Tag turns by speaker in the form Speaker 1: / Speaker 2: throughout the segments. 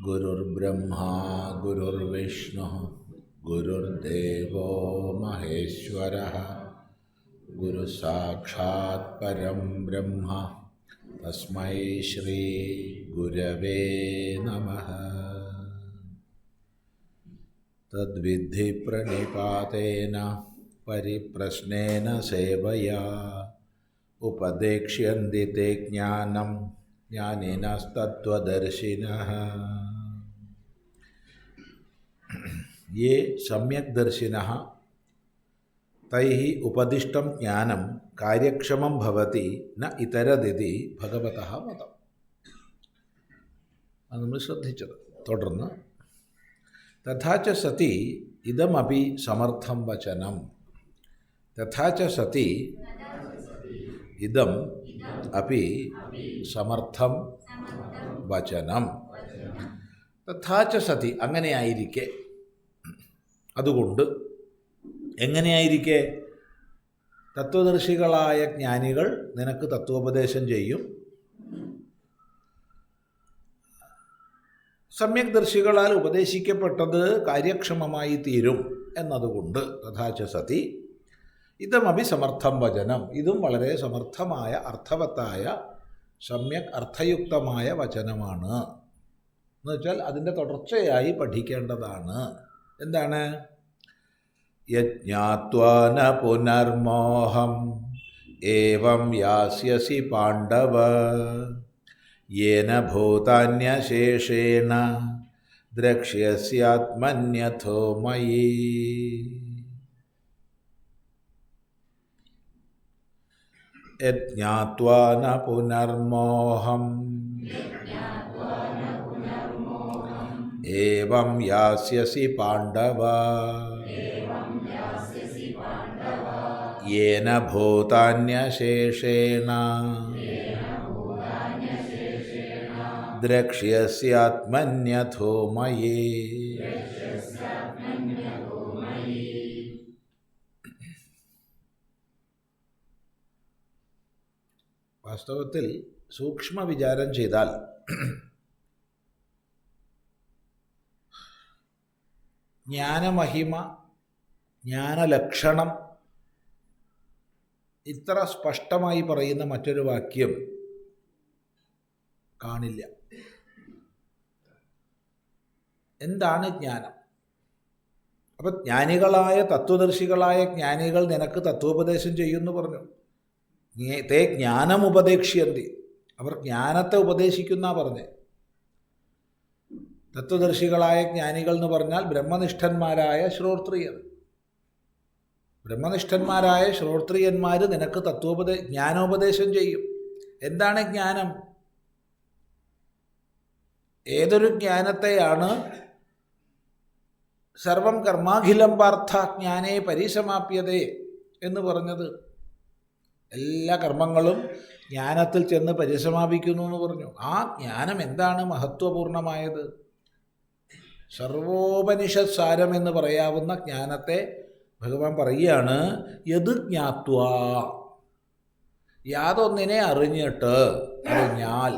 Speaker 1: गुरुर्ब्रह्मा गुरुर्विष्णुः गुरुर्देवो महेश्वरः गुरुसाक्षात् परं ब्रह्म तस्मै श्री गुरवे नमः। तद्विद्धि प्रणिपातेन परिप्रश्नेन सेवया उपदेक्ष्यन्ति ते ज्ञानं ज्ञानिनस्तत्त्वदर्शिनः। ये सम्यक् दर्शिनः तैः उपदिष्टं ज्ञानं कार्यक्षमं भवति न इतरदिति भगवतः मतम्. അത് നമ്മൾ ശ്രദ്ധിച്ചത്. തുടർന്ന് തഥാച സതി ഇദമപി സമർത്ഥം വചനം. തഥാച സതി ഇദം അപി സമർത്ഥം വചനം. തഥാച സതി അങ്ങനെയായിരിക്കെ, അതുകൊണ്ട് എങ്ങനെയായിരിക്കെ, തത്വദർശികളായ ജ്ഞാനികൾ നിനക്ക് തത്വോപദേശം ചെയ്യും. സമ്യക് ദർശികളാൽ ഉപദേശിക്കപ്പെട്ടത് കാര്യക്ഷമമായി തീരും എന്നതുകൊണ്ട് തഥാച സതി ഇതമപി സമർത്ഥം വചനം, ഇതും വളരെ സമർത്ഥമായ അർത്ഥവത്തായ സമ്യക് അർത്ഥയുക്തമായ വചനമാണ്. എന്ന് വെച്ചാൽ അതിൻ്റെ തുടർച്ചയായി പഠിക്കേണ്ടതാണ്. എന്താണ്? യജ്ഞാത്വാ ന പുനർമോഹം ഏവം യാസ്യസി പാണ്ഡവ യേന ഭൂതാന്യശേഷേണ ദ്രക്ഷ്യസ്യാത്മന്യഥോ മയി. യജ്ഞാത്വാ ന പുനർമോഹം ഏവം യാസ്യസി പാണ്ഡവ യേന ഭൂതാന്യശേഷേണ ദ്രക്ഷ്യസ്യാത്മന്യഥോ മയി. വാസ്തവത്തിൽ സൂക്ഷ്മ വിചാരം ചെയ്താൽ ജ്ഞാനമഹിമ, ജ്ഞാനലക്ഷണം ഇത്ര സ്പഷ്ടമായി പറയുന്ന മറ്റൊരു വാക്യം കാണില്ല. എന്താണ് ജ്ഞാനം? അപ്പം ജ്ഞാനികളായ തത്വദർശികളായ ജ്ഞാനികൾ നിനക്ക് തത്വോപദേശം ചെയ്യുമെന്ന് പറഞ്ഞു. തേ ജ്ഞാനം ഉപദേക്ഷ്യന്തി, അവർ ജ്ഞാനത്തെ ഉപദേശിക്കുന്ന പറഞ്ഞേ. തത്വദർശികളായ ജ്ഞാനികൾ എന്ന് പറഞ്ഞാൽ ബ്രഹ്മനിഷ്ഠന്മാരായ ശ്രോത്രിയർ. ബ്രഹ്മനിഷ്ഠന്മാരായ ശ്രോത്രിയന്മാർ നിനക്ക് ജ്ഞാനോപദേശം ചെയ്യും. എന്താണ് ജ്ഞാനം? ഏതൊരു ജ്ഞാനത്തെയാണ് സർവം കർമാഖിലം പാർത്ഥ ജ്ഞാനേ പരിസമാപ്യതേ എന്ന് പറഞ്ഞത്? എല്ലാ കർമ്മങ്ങളും ജ്ഞാനത്തിൽ ചെന്ന് പരിസമാപിക്കുന്നു എന്ന് പറഞ്ഞു. ആ ജ്ഞാനം എന്താണ് മഹത്വപൂർണമായത്? സർവോപനിഷത് സാരം എന്ന് പറയാവുന്ന ജ്ഞാനത്തെ ഭഗവാൻ പറയുകയാണ്, യത് ജ്ഞാത്വാ, യാതൊന്നിനെ അറിഞ്ഞാൽ,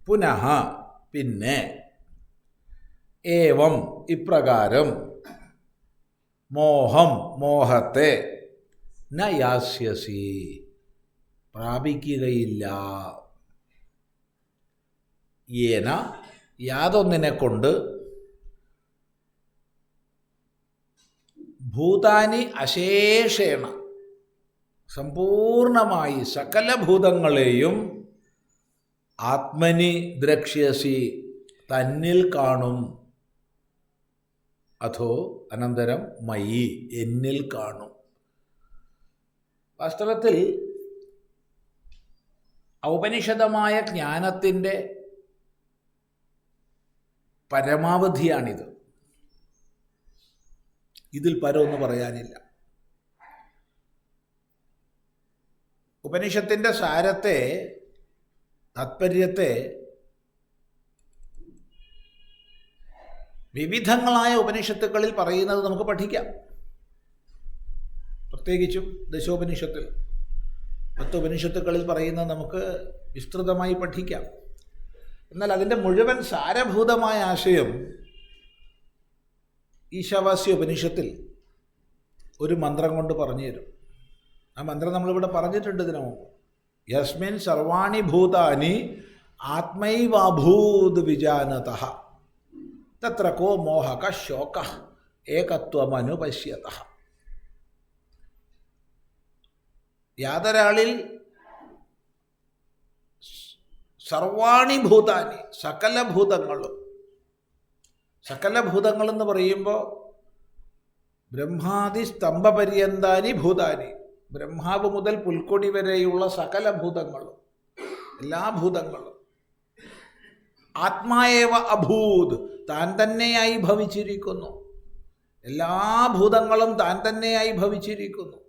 Speaker 1: പുനഃ പിന്നെ, ഏവം ഇപ്രകാരം, മോഹം മോഹത്തെ, ന യാസ്യസി പ്രാപിക്കുകയില്ല, യേന യാതൊന്നിനെ കൊണ്ട്, ഭൂതാനി അശേഷേണ സമ്പൂർണമായി സകല ഭൂതങ്ങളെയും, ആത്മനി ദ്രക്ഷ്യസി തന്നിൽ കാണും, അഥോ അനന്തരം മയി എന്നിൽ കാണും. വാസ്തവത്തിൽ ഔപനിഷദമായ ജ്ഞാനത്തിൻ്റെ പരമാവധിയാണിത്. ഇതിൽ പരമൊന്നും പറയാനില്ല. ഉപനിഷത്തിൻ്റെ സാരത്തെ, താത്പര്യത്തെ വിവിധങ്ങളായ ഉപനിഷത്തുക്കളിൽ പറയുന്നത് നമുക്ക് പഠിക്കാം. പ്രത്യേകിച്ചും ദശോപനിഷത്തിൽ, 10 ഉപനിഷത്തുക്കളിൽ പറയുന്നത് നമുക്ക് വിസ്തൃതമായി പഠിക്കാം. എന്നാൽ അതിൻ്റെ മുഴുവൻ സാരഭൂതമായ ആശയം ഈശാവാസ്യ ഉപനിഷത്തിൽ ഒരു മന്ത്രം കൊണ്ട് പറഞ്ഞു തരും. ആ മന്ത്രം നമ്മളിവിടെ പറഞ്ഞിട്ടുണ്ട് ഇതിനു മുമ്പ്. യസ്മിൻ സർവാണി ഭൂതാനി ആത്മൈവാഭൂത് വിജാനതഃ തത്ര കോ മോഹക ശോക ഏകത്വമനുപശ്യതഃ. യാതൊരാളിൽ സർവാണി ഭൂതാനി, സകല ഭൂതങ്ങളും, സകല ഭൂതങ്ങളെന്ന് പറയുമ്പോൾ ബ്രഹ്മാദി സ്തംഭപര്യന്താനി ഭൂതാനി, ബ്രഹ്മാവ് മുതൽ പുൽക്കൊടി വരെയുള്ള സകല ഭൂതങ്ങളും, എല്ലാ ഭൂതങ്ങളും ആത്മായേവ അഭൂത്, താൻ തന്നെയായി ഭവിച്ചിരിക്കുന്നു. എല്ലാ ഭൂതങ്ങളും താൻ തന്നെയായി ഭവിച്ചിരിക്കുന്നു.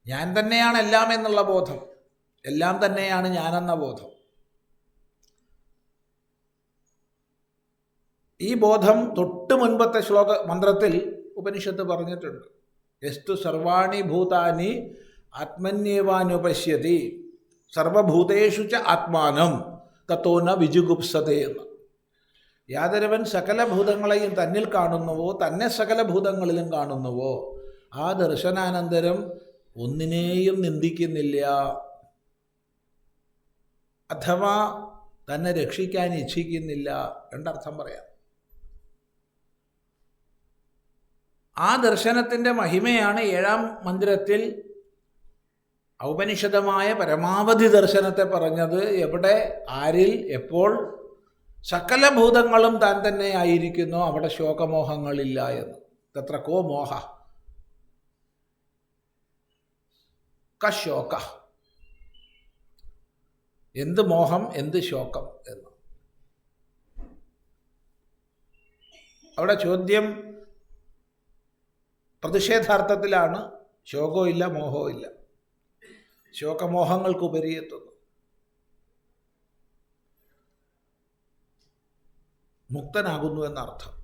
Speaker 1: ഞാൻ തന്നെയാണ് എല്ലാം എന്നുള്ള ബോധം, എല്ലാം തന്നെയാണ് ഞാനെന്ന ബോധം. ഈ ബോധം തൊട്ട് മുൻപത്തെ മന്ത്രത്തിൽ ഉപനിഷത്ത് പറഞ്ഞിട്ടുണ്ട്. യസ്തു സർവാണി ഭൂതാനി ആത്മന്യേവാനുപശ്യതി സർവഭൂതേഷു ച ആത്മാനം തത്തോ ന വിജുഗുപ്സതേ എന്ന്. യാതൊരുവൻ സകല ഭൂതങ്ങളെയും തന്നിൽ കാണുന്നുവോ, തന്നെ സകല ഭൂതങ്ങളിലും കാണുന്നുവോ, ആ ദർശനാനന്തരം ഒന്നിനെയും നിന്ദിക്കുന്നില്ല, അഥവാ തന്നെ രക്ഷിക്കാൻ ഇച്ഛിക്കുന്നില്ല എന്നർത്ഥം പറയാം. ആ ദർശനത്തിൻ്റെ മഹിമയാണ് 7-ാം മന്ദിരത്തിൽ ഔപനിഷദമായ പരമാവധി ദർശനത്തെ പറഞ്ഞത്. എവിടെ, ആരിൽ, എപ്പോൾ സകല ഭൂതങ്ങളും താൻ തന്നെ ആയിരിക്കുന്നു, അവിടെ ശോകമോഹങ്ങളില്ല എന്ന്. തത്ര കോ മോഹ കശോക, എന്ത് മോഹം, എന്ത് ശോകം എന്ന്. അവിടെ ചോദ്യം പ്രതിഷേധാർത്ഥത്തിലാണ്. ശോകവും ഇല്ല, മോഹവും ഇല്ല, ശോകമോഹങ്ങൾക്കുപരി എത്തുന്നു. മുക്തനാകുന്നു എന്നർത്ഥം.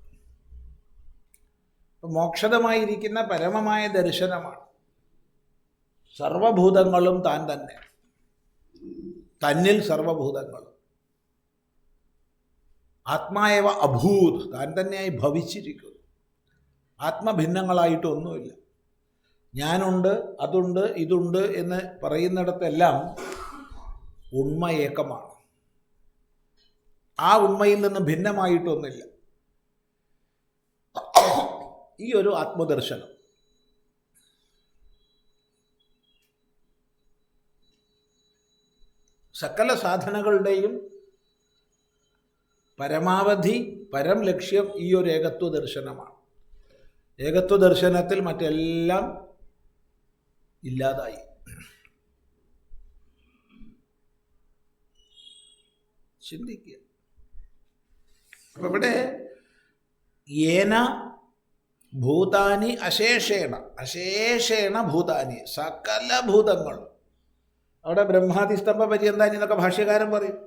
Speaker 1: മോക്ഷതമായിരിക്കുന്ന പരമമായ ദർശനമാണ്. സർവഭൂതങ്ങളും താൻ തന്നെ, തന്നിൽ സർവഭൂതങ്ങളും. ആത്മായേവ അഭൂത്, താൻ തന്നെയായി ഭവിച്ചിരിക്കുന്നു. ആത്മഭിന്നങ്ങളായിട്ടൊന്നുമില്ല. ഞാനുണ്ട്, അതുണ്ട്, ഇതുണ്ട് എന്ന് പറയുന്നിടത്തെല്ലാം ഉണ്മ ഏകമാണ്. ആ ഉണ്മയിൽ നിന്ന് ഭിന്നമായിട്ടൊന്നില്ല. ഈ ഒരു ആത്മദർശനം സകല സാധനകളുടെയും പരമാവധി പരം ലക്ഷ്യം ഈ ഒരു ഏകത്വ ദർശനമാണ്. ഏകത്വ ദർശനത്തിൽ മറ്റെല്ലാം ഇല്ലാതായി. ചിന്തിക്കുക. അപ്പം ഇവിടെ ഏന ഭൂതാനി അശേഷേണ, അശേഷേണ ഭൂതാനി, സകല ഭൂതങ്ങൾ. അവിടെ ബ്രഹ്മാതി സ്തംഭ പര്യന്താനി എന്നൊക്കെ ഭാഷ്യകാരൻ പറയും.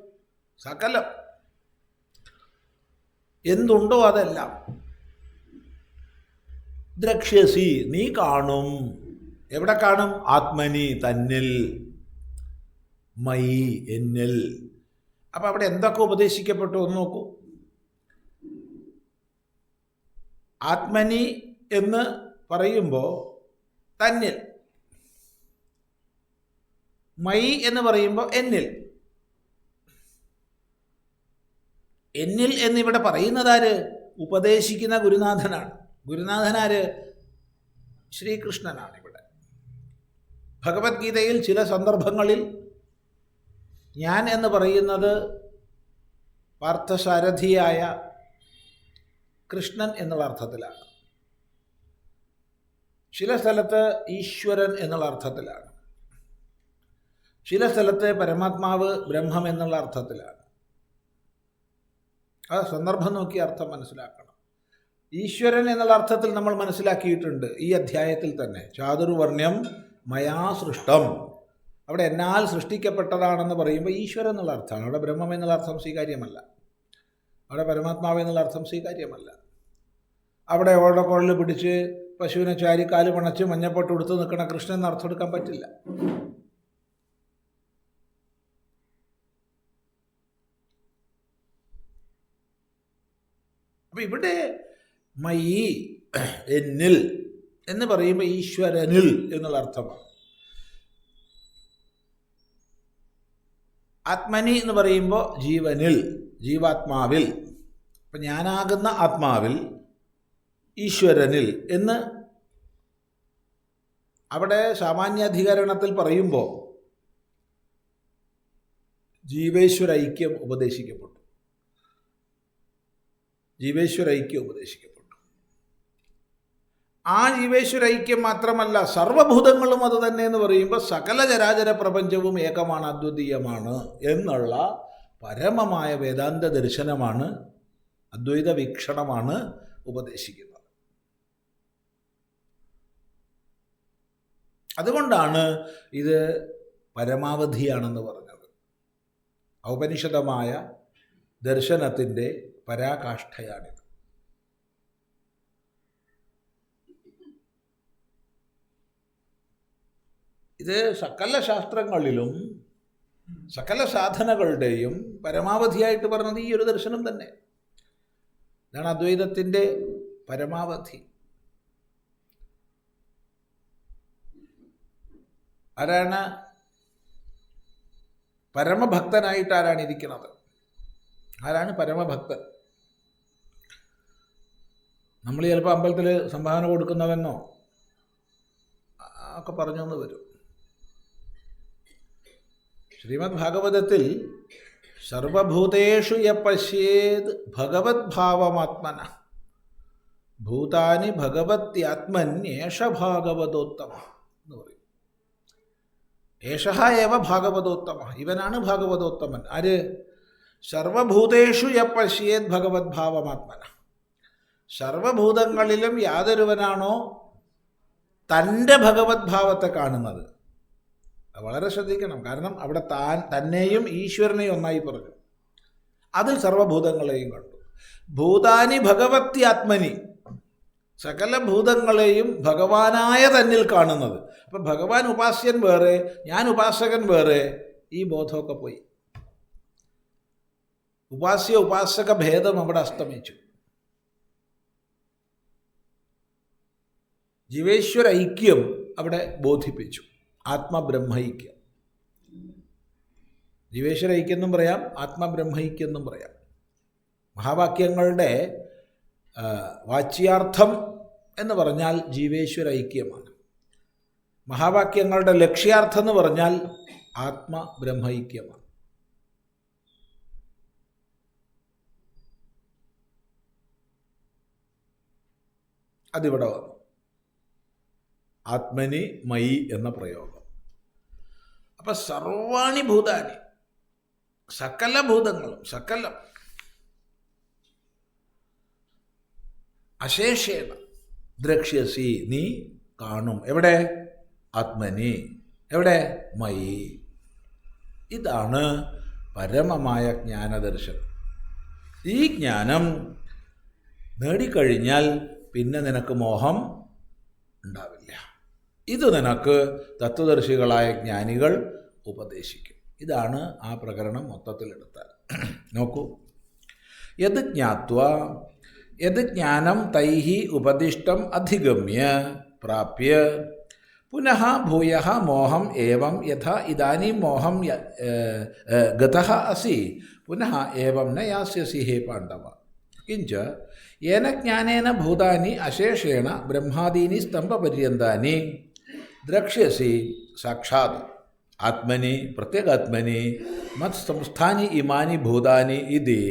Speaker 1: സകലം എന്തുണ്ടോ അതെല്ലാം. ദ്രക്ഷ്യസി, നീ കാണും. എവിടെ കാണും? ആത്മനി, തന്നിൽ. മയി, എന്നിൽ. അപ്പം അവിടെ എന്തൊക്കെ ഉപദേശിക്കപ്പെട്ടു എന്ന് നോക്കൂ. ആത്മനി എന്ന് പറയുമ്പോൾ തന്നിൽ, മയി എന്ന് പറയുമ്പോൾ എന്നിൽ. എന്നിൽ എന്നിവിടെ പറയുന്നതാര്? ഉപദേശിക്കുന്ന ഗുരുനാഥനാണ്. ഗുരുനാഥനാര്? ശ്രീകൃഷ്ണനാണ്. ഇവിടെ ഭഗവത്ഗീതയിൽ ചില സന്ദർഭങ്ങളിൽ ഞാൻ എന്ന് പറയുന്നത് പാർത്ഥസാരഥിയായ കൃഷ്ണൻ എന്നുള്ള അർത്ഥത്തിലാണ്. ചില സ്ഥലത്ത് ഈശ്വരൻ എന്നുള്ള അർത്ഥത്തിലാണ്. ചില സ്ഥലത്ത് പരമാത്മാവ്, ബ്രഹ്മം എന്നുള്ള അർത്ഥത്തിലാണ്. ആ സന്ദർഭം നോക്കി അർത്ഥം മനസ്സിലാക്കണം. ഈശ്വരൻ എന്നുള്ള അർത്ഥത്തിൽ നമ്മൾ മനസ്സിലാക്കിയിട്ടുണ്ട് ഈ അധ്യായത്തിൽ തന്നെ. ചാതുർവർണ്ണ്യം മയാ സൃഷ്ടം, അവിടെ എന്നാൽ സൃഷ്ടിക്കപ്പെട്ടതാണെന്ന് പറയുമ്പോൾ ഈശ്വരൻ എന്നുള്ള അർത്ഥമാണ്. അവിടെ ബ്രഹ്മം എന്നുള്ള അർത്ഥം സ്വീകാര്യമല്ല. അവിടെ പരമാത്മാവ് എന്നുള്ള അർത്ഥം സ്വീകാര്യമല്ല. അവിടെ ഓടക്കുഴൽ പിടിച്ച് പശുവിനെ ചാരി കാല് പണച്ച് മഞ്ഞപ്പൊട്ട് കൊടുത്ത് നിൽക്കണ കൃഷ്ണൻ എന്ന് അർത്ഥം എടുക്കാൻ പറ്റില്ല. അപ്പം ഇവിടെ മയി എന്നിൽ എന്ന് പറയുമ്പോൾ ഈശ്വരനിൽ എന്നുള്ള അർത്ഥമാണ്. ആത്മനി എന്ന് പറയുമ്പോൾ ജീവനിൽ, ജീവാത്മാവിൽ. അപ്പം ഞാനാകുന്ന ആത്മാവിൽ, ഈശ്വരനിൽ എന്ന് അവിടെ സാമാന്യാധികരണത്തിൽ പറയുമ്പോൾ ജീവേശ്വര ഐക്യം ഉപദേശിക്കപ്പെട്ടു. ജീവേശ്വര ഐക്യം ഉപദേശിക്കപ്പെട്ടു. ആ ജീവേശ്വര ഐക്യം മാത്രമല്ല, സർവഭൂതങ്ങളും അത് തന്നെ എന്ന് പറയുമ്പോൾ സകല ചരാചര പ്രപഞ്ചവും ഏകമാണ്, അദ്വിതീയമാണ് എന്നുള്ള പരമമായ വേദാന്ത ദർശനമാണ്, അദ്വൈത വീക്ഷണമാണ് ഉപദേശിക്കുന്നത്. അതുകൊണ്ടാണ് ഇത് പരമാവധിയാണെന്ന് പറഞ്ഞത്. ഔപനിഷദമായ ദർശനത്തിൻ്റെ പരാകാഷ്ഠയാണിത്. ഇത് സകല ശാസ്ത്രങ്ങളിലും സകല സാധനകളുടെയും പരമാവധിയായിട്ട് പറഞ്ഞത് ഈ ഒരു ദർശനം തന്നെ. ഇതാണ് അദ്വൈതത്തിൻ്റെ പരമാവധി. ആരാണ് പരമഭക്തനായിട്ട് ആരാണ് ഇരിക്കുന്നത്? ആരാണ് പരമഭക്തൻ? നമ്മൾ ചിലപ്പോൾ അമ്പലത്തിൽ സംഭാവന കൊടുക്കുന്നവനോ ഒക്കെ പറഞ്ഞു എന്ന് വരും. ശ്രീമദ് ഭാഗവതത്തിൽ സർവഭൂതേഷു യ പശ്യേത് ഭഗവദ്ഭാവമാത്മന ഭൂതാനി ഭഗവത്യാത്മന്യേഷ ഭാഗവതോത്തമ എന്ന് പറയും. ഏഷഹ ഏവ ഭാഗവതോത്തമ, ഇവനാണ് ഭാഗവതോത്തമൻ. ആര്? സർവഭൂതേഷു യ പശ്യേത് ഭഗവദ്ഭാവമാത്മന, സർവഭൂതങ്ങളിലും യാതൊരുവനാണോ തൻ്റെ ഭഗവത്ഭാവത്തെ കാണുന്നത്. വളരെ ശ്രദ്ധിക്കണം. കാരണം അവിടെ തന്നെയും ഈശ്വരനെയും ഒന്നായി പറഞ്ഞു. അതിൽ സർവഭൂതങ്ങളെയും കണ്ടു. ഭൂതാനി ഭഗവത്യാത്മനി, സകല ഭൂതങ്ങളെയും ഭഗവാനായ തന്നിൽ കാണുന്നത്. അപ്പം ഭഗവാൻ ഉപാസ്യൻ വേറെ, ഞാൻ ഉപാസകൻ വേറെ, ഈ ബോധമൊക്കെ പോയി. ഉപാസ്യ ഉപാസക ഭേദം അവിടെ അസ്തമിച്ചു. ജീവേശ്വര ഐക്യം അവിടെ ബോധിപ്പിച്ചു. ആത്മബ്രഹ്മൈക്യം. ജീവേശ്വര ഐക്യം എന്നും പറയാം, ആത്മബ്രഹ്മൈക്യം എന്നും പറയാം. മഹാവാക്യങ്ങളുടെ വാച്യാർത്ഥം എന്ന് പറഞ്ഞാൽ ജീവേശ്വര ഐക്യമാണ്. മഹാവാക്യങ്ങളുടെ ലക്ഷ്യാർത്ഥം എന്ന് പറഞ്ഞാൽ ആത്മബ്രഹ്മൈക്യമാണ്. അതിവിടെ വന്നു. ആത്മനി മയി എന്ന പ്രയോഗം. അപ്പം സർവാണി ഭൂതാനി, സകല ഭൂതങ്ങളും, സകലം അശേഷേണ ദ്രക്ഷ്യസി, നീ കാണും. എവിടെ? ആത്മനി. എവിടെ? മയി. ഇതാണ് പരമമായ ജ്ഞാനദർശനം. ഈ ജ്ഞാനം നേടിക്കഴിഞ്ഞാൽ പിന്നെ നിനക്ക് മോഹം ഉണ്ടാവില്ല. ഇത് നിനക്ക് തത്വദർശികളായ ജ്ഞാനികൾ ഉപദേശിക്കും. ഇതാണ് ആ പ്രകരണം മൊത്തത്തിലെടുത്താൽ. നോക്കൂ, യത് ജ്ഞാത്വ യത് ജ്ഞാനം തൈഹി ഉപദിഷ്ടം അധിഗമ്യ പ്രാപ്യ പുനഃ ഭൂയഃ മോഹം ഏവം യഥാ ഇദാനീം മോഹം ഗതഃ അസി പുനഃ ഏവം ന യാസ്യസി ഹേ പാണ്ഡവ. കിഞ്ച യേന ജ്ഞാനേന ഭൂതാനി അശേഷേണ ബ്രഹ്മാദീനി സ്തംഭപര്യന്താനി ദ്രക്ഷ്യസി സാക്ഷാത് ആത്മനി പ്രത്യേകാത്മനി മത് സംസ്ഥാനി ഇമാനി ഭൂതാനി ഇതി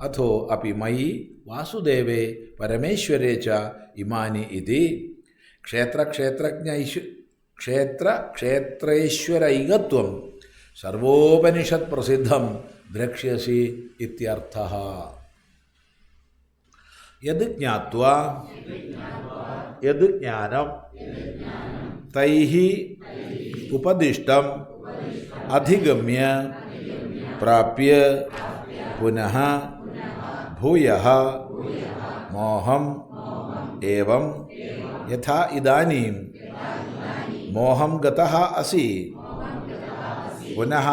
Speaker 1: അഥോ അപി മയി വാസുദേവേ പരമേശ്വരേ ച ഇമാനി ഇതി ക്ഷേത്രേശ്വരൈകത്വം സർവോപനിഷത് പ്രസിദ്ധം ദ്രക്ഷ്യസി ഇത്യർത്ഥഃ. യത് ജ്ഞാത്വാ യത് ജ്ഞാനം തൈഹി ഉപദിഷ്ടം അധിഗമ്യ പ്രാപ്യ പുനഃ ഭൂയഃ മോഹം ഏവം യഥാ ഇദാനീം മോഹം ഗതഃ അസി പുനഃ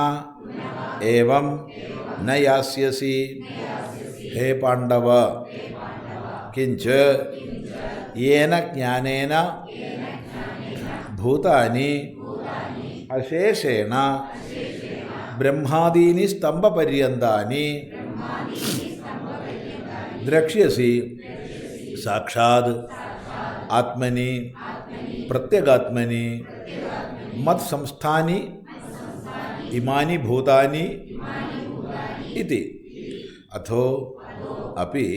Speaker 1: ഏവം ന യാസ്യസി ഹേ പാണ്ഡവ. കിഞ്ച് യേന ജ്ഞാനേന ഭൂതാനി അശേഷേണ ബ്രഹ്മാദീനി സ്തംഭപര്യന്താനി ദ്രക്ഷ്യസി സാക്ഷാത് ആത്മനി പ്രത്യഗാത്മനി മത് സംസ്ഥാനി ഇമാനി ഭൂതാനി ഇതി അഥോ അപി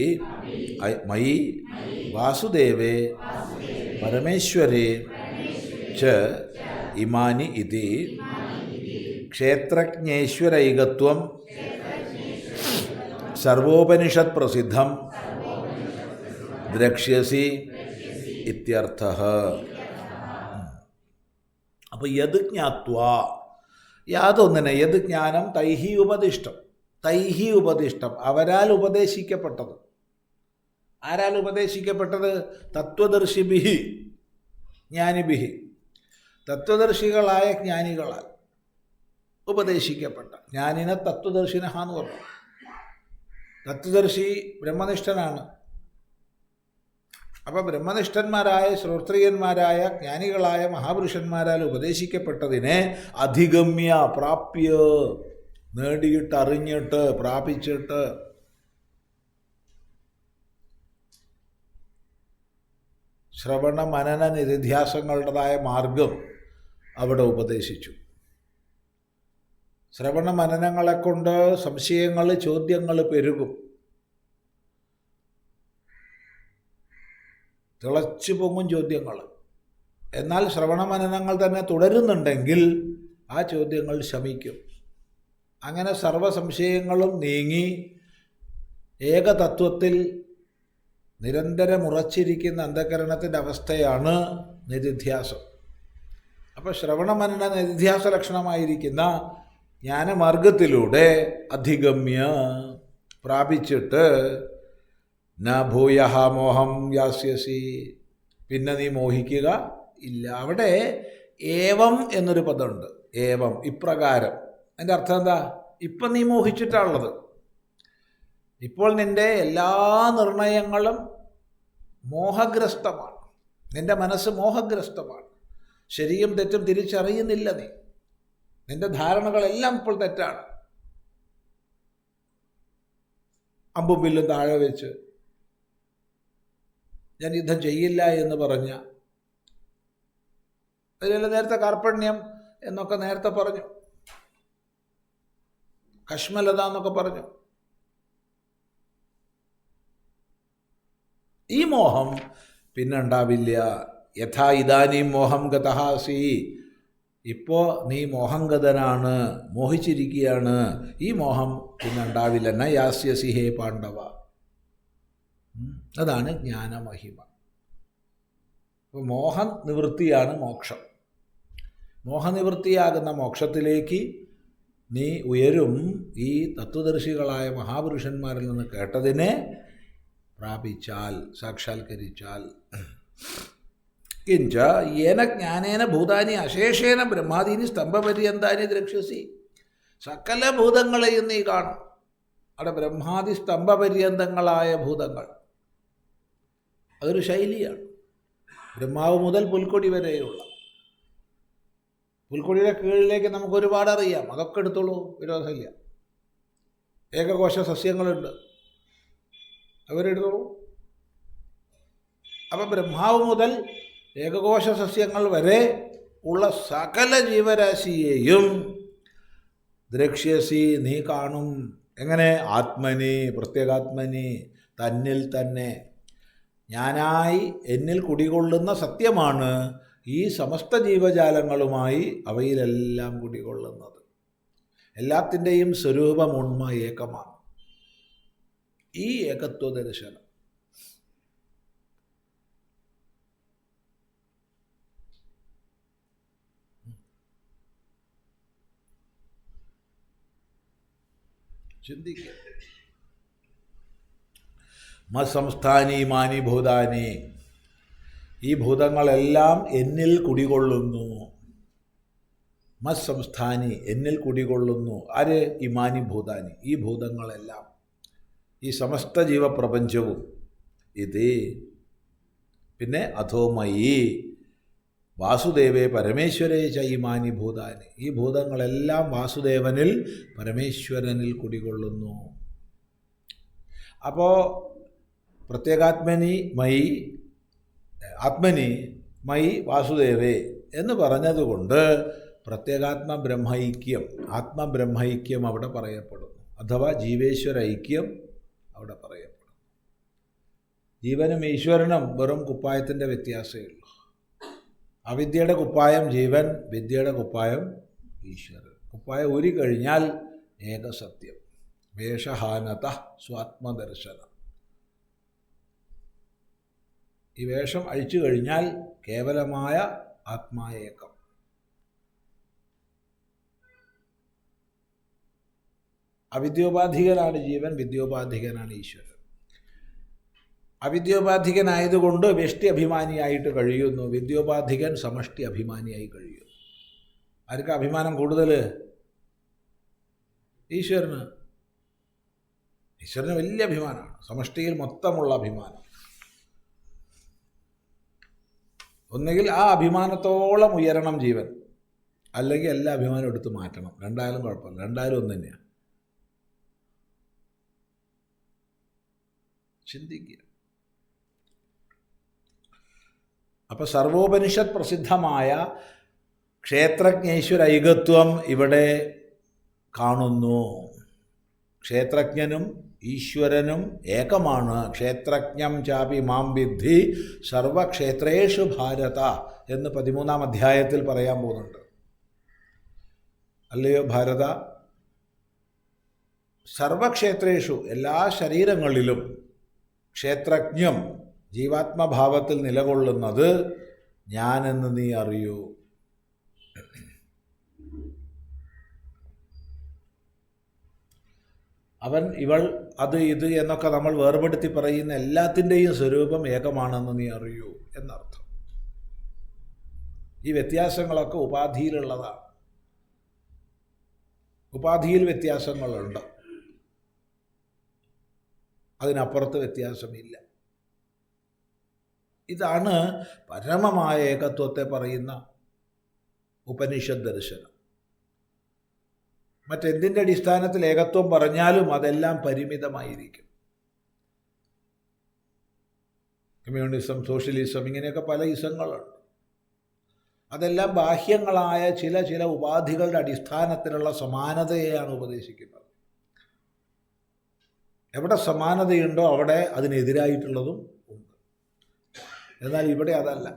Speaker 1: മയി വാസുദേവേ പരമേശ്വരേ ച ഇമാനി ഇതി ക്ഷേത്രജ്ഞേശ്വരൈകത്വം സർവോപനിഷത് പ്രസിദ്ധം ദ്രക്ഷ്യസി ഇത്യർത്ഥഃ. അപ്പോൾ യത് ജ്ഞാത്വാ യാതൊന്നിനെ യത് ജ്ഞാനം തൈഹി ഉപദിഷ്ടം. തൈഹി ഉപദിഷ്ടം അവരാൽ ഉപദേശിക്കപ്പെട്ടത്. ആരാൽ ഉപദേശിക്കപ്പെട്ടത്? തത്വദർശിഭിഹി ജ്ഞാനിഭിഹി. തത്വദർശികളായ ജ്ഞാനികളാൽ ഉപദേശിക്കപ്പെട്ട. ജ്ഞാനിനെ തത്വദർശിനഹ എന്ന് പറഞ്ഞു. തത്വദർശി ബ്രഹ്മനിഷ്ഠനാണ്. അപ്പോൾ ബ്രഹ്മനിഷ്ഠന്മാരായ ശ്രോത്രിയന്മാരായ ജ്ഞാനികളായ മഹാപുരുഷന്മാരാൽ ഉപദേശിക്കപ്പെട്ടതിനെ അധിഗമ്യ പ്രാപ്യ നേടിയിട്ട് അറിഞ്ഞിട്ട് പ്രാപിച്ചിട്ട് ശ്രവണ മനന നിധിധ്യാസങ്ങളുടേതായ മാർഗം അവിടെ ഉപദേശിച്ചു. ശ്രവണ മനനങ്ങളെ കൊണ്ട് സംശയങ്ങൾ ചോദ്യങ്ങൾ പെരുകും. തിളച്ചു പൊങ്ങും ചോദ്യങ്ങൾ. എന്നാൽ ശ്രവണ മനനങ്ങൾ തന്നെ തുടരുന്നുണ്ടെങ്കിൽ ആ ചോദ്യങ്ങൾ ശമിക്കും. അങ്ങനെ സർവ സംശയങ്ങളും നീങ്ങി ഏകതത്വത്തിൽ നിരന്തരം ഉറച്ചിരിക്കുന്ന അന്ധകരണത്തിൻ്റെ അവസ്ഥയാണ് നിധിധ്യാസം. അപ്പോൾ ശ്രവണമനന നിധിധ്യാസ ലക്ഷണമായിരിക്കുന്ന ജ്ഞാനമാർഗത്തിലൂടെ അധിഗമ്യ പ്രാപിച്ചിട്ട് ന ഭൂയഃ മോഹം യാസ്യസി, പിന്നെ നീ മോഹിക്കുക ഇല്ല. അവിടെ ഏവം എന്നൊരു പദമുണ്ട്. ഏവം ഇപ്രകാരം. അതിൻ്റെ അർത്ഥം എന്താ? ഇപ്പം നീ മോഹിച്ചിട്ടാണുള്ളത്. ഇപ്പോൾ നിൻ്റെ എല്ലാ നിർണയങ്ങളും മോഹഗ്രസ്തമാണ്. നിൻ്റെ മനസ്സ് മോഹഗ്രസ്തമാണ്. ശരിയും തെറ്റും തിരിച്ചറിയുന്നില്ല. നിൻ്റെ ധാരണകളെല്ലാം ഇപ്പോൾ തെറ്റാണ്. അമ്പും വില്ലും താഴെ വെച്ച് ഞാൻ യുദ്ധം ചെയ്യില്ല എന്ന് പറഞ്ഞ, അതിൽ നേരത്തെ കാർപ്പണ്യം എന്നൊക്കെ നേരത്തെ പറഞ്ഞു, കശ്മലത എന്നൊക്കെ പറഞ്ഞു. ഈ മോഹം പിന്നെ ഉണ്ടാവില്ല. യഥാ ഇദാനീം മോഹം ഗതഹാസി, ഇപ്പോൾ നീ മോഹംഗതനാണ്, മോഹിച്ചിരിക്കുകയാണ്. ഈ മോഹം പിന്നെ ഉണ്ടാവില്ല. ന യാസ്യസി ഹേ പാണ്ഡവ. അതാണ് ജ്ഞാനമഹിമ. അപ്പോൾ മോഹനിവൃത്തിയാണ് മോക്ഷം. മോഹനിവൃത്തിയാകുന്ന മോക്ഷത്തിലേക്ക് നീ ഉയരും. ഈ തത്വദർശികളായ മഹാപുരുഷന്മാരിൽ നിന്ന് കേട്ടതിനെ പ്രാപിച്ചാൽ, സാക്ഷാത്കരിച്ചാൽ. കിഞ്ച യേന ജ്ഞാനേന ഭൂതാനി അശേഷേന ബ്രഹ്മാദീനി സ്തംഭപര്യന്താനി ദ്രക്ഷ്യസി. സകല ഭൂതങ്ങളെയും നീ കാണും. അവിടെ ബ്രഹ്മാദി സ്തംഭപര്യന്തങ്ങളായ ഭൂതങ്ങൾ, അതൊരു ശൈലിയാണ്. ബ്രഹ്മാവ് മുതൽ പുൽക്കൊടി വരെയുള്ള, പുൽക്കൊടിയുടെ കീഴിലേക്ക് നമുക്ക് ഒരുപാട് അറിയാം. അതൊക്കെ എടുത്തോളൂ, വിരോധമില്ല. ഏകകോശ സസ്യങ്ങളുണ്ട്, അവരെടുത്തോളൂ. അപ്പം ബ്രഹ്മാവ് മുതൽ ഏകകോശ സസ്യങ്ങൾ വരെ ഉള്ള സകല ജീവരാശിയെയും ദ്രക്ഷ്യസി നീ കാണും. എങ്ങനെ? ആത്മനി പ്രത്യേകാത്മനി, തന്നിൽ തന്നെ. ഞാനായി എന്നിൽ കുടികൊള്ളുന്ന സത്യമാണ് ഈ സമസ്ത ജീവജാലങ്ങളുമായി അവയിലെല്ലാം കുടികൊള്ളുന്നത്. എല്ലാത്തിൻ്റെയും സ്വരൂപം ഉണ്മ ഏകമാണ്. ഈ ഏകത്വ ദർശനം ചിന്തിക്കുക. മത്സംസ്ഥാനി മാനി ഭൂതാനി, ഈ ഭൂതങ്ങളെല്ലാം എന്നിൽ കുടികൊള്ളുന്നു. മത്സംസ്ഥാനി എന്നിൽ കുടികൊള്ളുന്നു. ആര്? ഇമാനി ഭൂതാനി, ഈ ഭൂതങ്ങളെല്ലാം, ഈ സമസ്ത ജീവപ്രപഞ്ചവും ഇത്. പിന്നെ അധോമയി വാസുദേവേ പരമേശ്വരേ ചൈമാനി ഭൂതാനി. ഈ ഭൂതങ്ങളെല്ലാം വാസുദേവനിൽ പരമേശ്വരനിൽ കുടികൊള്ളുന്നു. അപ്പോൾ പ്രത്യേകാത്മനി മയി ആത്മനി മയി വാസുദേവേ എന്ന് പറഞ്ഞതുകൊണ്ട് പ്രത്യേകാത്മ ബ്രഹ്മൈക്യം, ആത്മബ്രഹ്മൈക്യം അവിടെ പറയപ്പെടുന്നു. അഥവാ ജീവേശ്വര ഐക്യം അവിടെ പറയപ്പെടുന്നു. ജീവനും ഈശ്വരനും വെറും കുപ്പായത്തിൻ്റെ വ്യത്യാസമേ ഉള്ളൂ. അവിദ്യയുടെ കുപ്പായം ജീവൻ, വിദ്യയുടെ കുപ്പായം ഈശ്വരൻ. കുപ്പായം ഊരി കഴിഞ്ഞാൽ ഏകസത്യം. വേഷഹാനത സ്വാത്മദർശനം. ഈ വേഷം അഴിച്ചു കഴിഞ്ഞാൽ കേവലമായ ആത്മായേകം. അവിദ്യോപാധികനാണ് ജീവൻ, വിദ്യോപാധികനാണ് ഈശ്വരൻ. അവിദ്യോപാധികനായതുകൊണ്ട് വ്യഷ്ടി അഭിമാനിയായിട്ട് കഴിയുന്നു, വിദ്യോപാധികൻ സമഷ്ടി അഭിമാനിയായി കഴിയുന്നു. ആർക്കാ അഭിമാനം കൂടുതൽ? ഈശ്വരന്. ഈശ്വരന് വലിയ അഭിമാനമാണ്, സമഷ്ടിയിൽ മൊത്തമുള്ള അഭിമാനം. ഒന്നുകിൽ ആ അഭിമാനത്തോളം ഉയരണം ജീവൻ, അല്ലെങ്കിൽ എല്ലാ അഭിമാനവും എടുത്ത് മാറ്റണം. രണ്ടായാലും കുഴപ്പമില്ല, രണ്ടായാലും ഒന്ന് തന്നെയാണ്. ചിന്തിക്കുക. അപ്പോൾ സർവോപനിഷത്ത് പ്രസിദ്ധമായ ക്ഷേത്രജ്ഞേശ്വര ഐകത്വം ഇവിടെ കാണുന്നു. ക്ഷേത്രജ്ഞനും ഈശ്വരനും ഏകമാണ്. ക്ഷേത്രജ്ഞം ചാപി മാം വിദ്ധി സർവക്ഷേത്രേഷു ഭാരത എന്ന് 13-ാം അധ്യായത്തിൽ പറയാൻ പോകുന്നുണ്ട്. അല്ലയോ ഭാരത, സർവക്ഷേത്രേഷു എല്ലാ ശരീരങ്ങളിലും ക്ഷേത്രജ്ഞം ജീവാത്മഭാവത്തിൽ നിലകൊള്ളുന്നത് ഞാനെന്ന് നീ അറിയൂ. അവൻ, ഇവൾ, അത്, ഇത് എന്നൊക്കെ നമ്മൾ വേർപെടുത്തി പറയുന്ന എല്ലാത്തിൻ്റെയും സ്വരൂപം ഏകമാണെന്ന് നീ അറിയൂ എന്നർത്ഥം. ഈ വ്യത്യാസങ്ങളൊക്കെ ഉപാധിയിലുള്ളതാണ്. ഉപാധിയിൽ വ്യത്യാസങ്ങളുണ്ട്, അതിനപ്പുറത്ത് വ്യത്യാസമില്ല. ഇതാണ് പരമമായ ഏകത്വത്തെ പറയുന്ന ഉപനിഷദ് ദർശനം. മറ്റെന്തിൻ്റെ അടിസ്ഥാനത്തിൽ ഏകത്വം പറഞ്ഞാലും അതെല്ലാം പരിമിതമായിരിക്കും. കമ്മ്യൂണിസം, സോഷ്യലിസം, ഇങ്ങനെയൊക്കെ പല ഇസങ്ങളുണ്ട്. അതെല്ലാം ബാഹ്യങ്ങളായ ചില ഉപാധികളുടെ അടിസ്ഥാനത്തിലുള്ള സമാനതയെയാണ് ഉപദേശിക്കുന്നത്. എവിടെ സമാനതയുണ്ടോ അവിടെ അതിനെതിരായിട്ടുള്ളതും ഉണ്ട്. എന്നാൽ ഇവിടെ അതല്ല.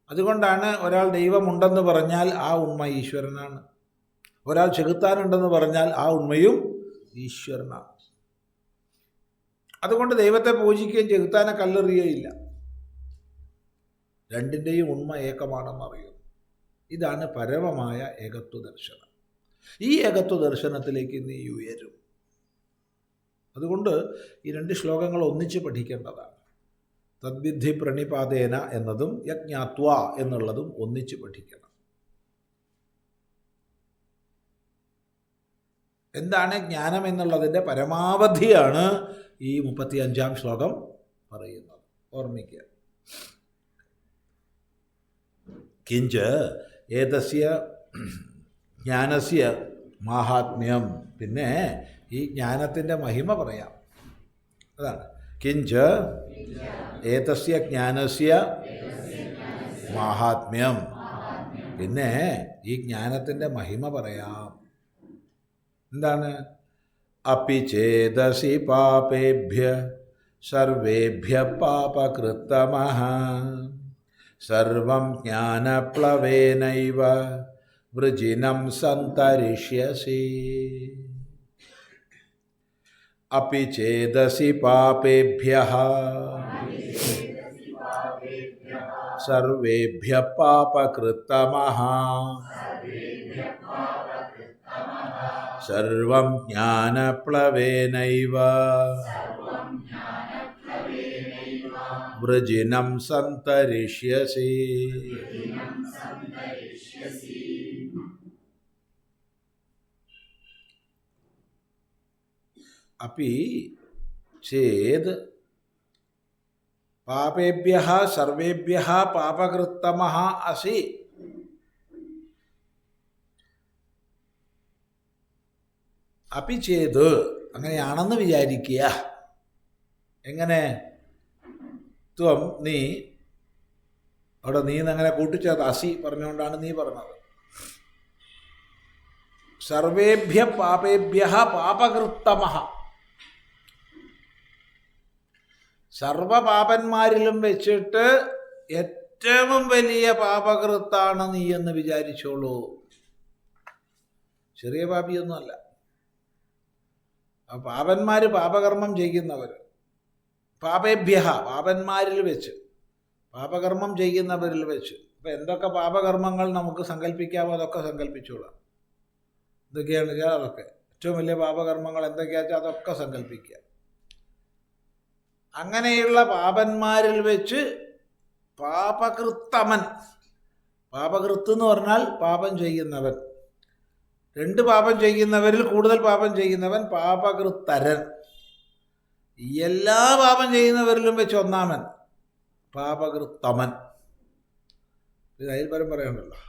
Speaker 1: അതുകൊണ്ടാണ് ഒരാൾ ദൈവമുണ്ടെന്ന് പറഞ്ഞാൽ ആ ഉണ്മ ഈശ്വരനാണ്, ഒരാൾ ചെകുത്താനുണ്ടെന്ന് പറഞ്ഞാൽ ആ ഉണ്മയും ഈശ്വരനാണ്. അതുകൊണ്ട് ദൈവത്തെ പൂജിക്കുകയും ചെകുത്താനെ കല്ലെറിയുകയില്ല. രണ്ടിൻ്റെയും ഉണ്മ ഏകമാണെന്ന് അറിയുന്നു. ഇതാണ് പരമമായ ഏകത്വ ദർശനം. ഈ ഏകത്വ ദർശനത്തിലേക്ക് നീ ഉയരും. അതുകൊണ്ട് ഈ 2 ശ്ലോകങ്ങൾ ഒന്നിച്ച് പഠിക്കേണ്ടതാണ്. തദ്വിദ്ധി പ്രണിപാതേന എന്നതും യജ്ഞാത്വ എന്നുള്ളതും ഒന്നിച്ച് പഠിക്കണം. എന്താണ് ജ്ഞാനം എന്നുള്ളതിൻ്റെ പരമാവധിയാണ് ഈ 35-ാം ശ്ലോകം പറയുന്നത്. ഓർമ്മിക്കുക. കിഞ്ച ഏതസ്യ ജ്ഞാനസ്യ മാഹാത്മ്യം. പിന്നെ ഈ ജ്ഞാനത്തിൻ്റെ മഹിമ പറയാം. അതാണ് കിഞ്ച ഏതസ്യ ജ്ഞാനസ്യ മാഹാത്മ്യം. പിന്നെ ഈ ജ്ഞാനത്തിൻ്റെ മഹിമ പറയാം. എന്താണ്? അപി ചേതസി പാപേഭ്യ സർവേഭ്യ പാപകൃത്തമഃ സർവം ജ്ഞാനപ്ലവേനൈവ വൃജിനം സന്തരിഷ്യസി. അപി ചേതസി പാപേഭ്യഃ സർവേഭ്യ പാപകൃത്തമഃ സർവം ജ്ഞാനപ്ലവേനൈവ വൃജിനം സന്തരിഷ്യസി. അപ്പി ചേത് പാപേഭ്യഃ സർവേഭ്യഃ പാപകൃത്തമഃ അസി. അപി ചേത്, അങ്ങനെയാണെന്ന് വിചാരിക്കുക. എങ്ങനെ? ത്വം, നീ, അവിടെ നീ എന്നങ്ങനെ കൂട്ടിച്ചേർത്ത് അസി പറഞ്ഞുകൊണ്ടാണ് നീ പറഞ്ഞത്. സർവേഭ്യ പാപേഭ്യഃ പാപകൃത്തമഃ, സർവപാപന്മാരിലും വെച്ചിട്ട് ഏറ്റവും വലിയ പാപകൃത്താണ് നീ എന്ന് വിചാരിച്ചോളൂ. ചെറിയ പാപിയൊന്നുമല്ല. പാപന്മാർ, പാപകർമ്മം ചെയ്യുന്നവർ, പാപേഭ്യഃ പാപന്മാരിൽ വെച്ച്, പാപകർമ്മം ചെയ്യുന്നവരിൽ വെച്ച്. അപ്പം എന്തൊക്കെ പാപകർമ്മങ്ങൾ നമുക്ക് സങ്കല്പിക്കാമോ അതൊക്കെ സങ്കല്പിച്ചോളാം. എന്തൊക്കെയാണെന്ന് വെച്ചാൽ അതൊക്കെ ഏറ്റവും വലിയ പാപകർമ്മങ്ങൾ എന്തൊക്കെയാണെന്ന് വെച്ചാൽ അതൊക്കെ സങ്കല്പിക്കുക. അങ്ങനെയുള്ള പാപന്മാരിൽ വെച്ച് പാപകൃത്തമൻ, പാപകൃത്ത് എന്ന് പറഞ്ഞാൽ പാപം ചെയ്യുന്നവൻ, രണ്ട് പാപം ചെയ്യുന്നവരിൽ കൂടുതൽ പാപം ചെയ്യുന്നവൻ പാപകൃത്തരൻ. എല്ലാ പാപം ചെയ്യുന്നവരിലും വെച്ച് ഒന്നാമൻ പാപകൃത്തമൻ. ഇത് അതിൽ പരം പറയണ്ടല്ലോ.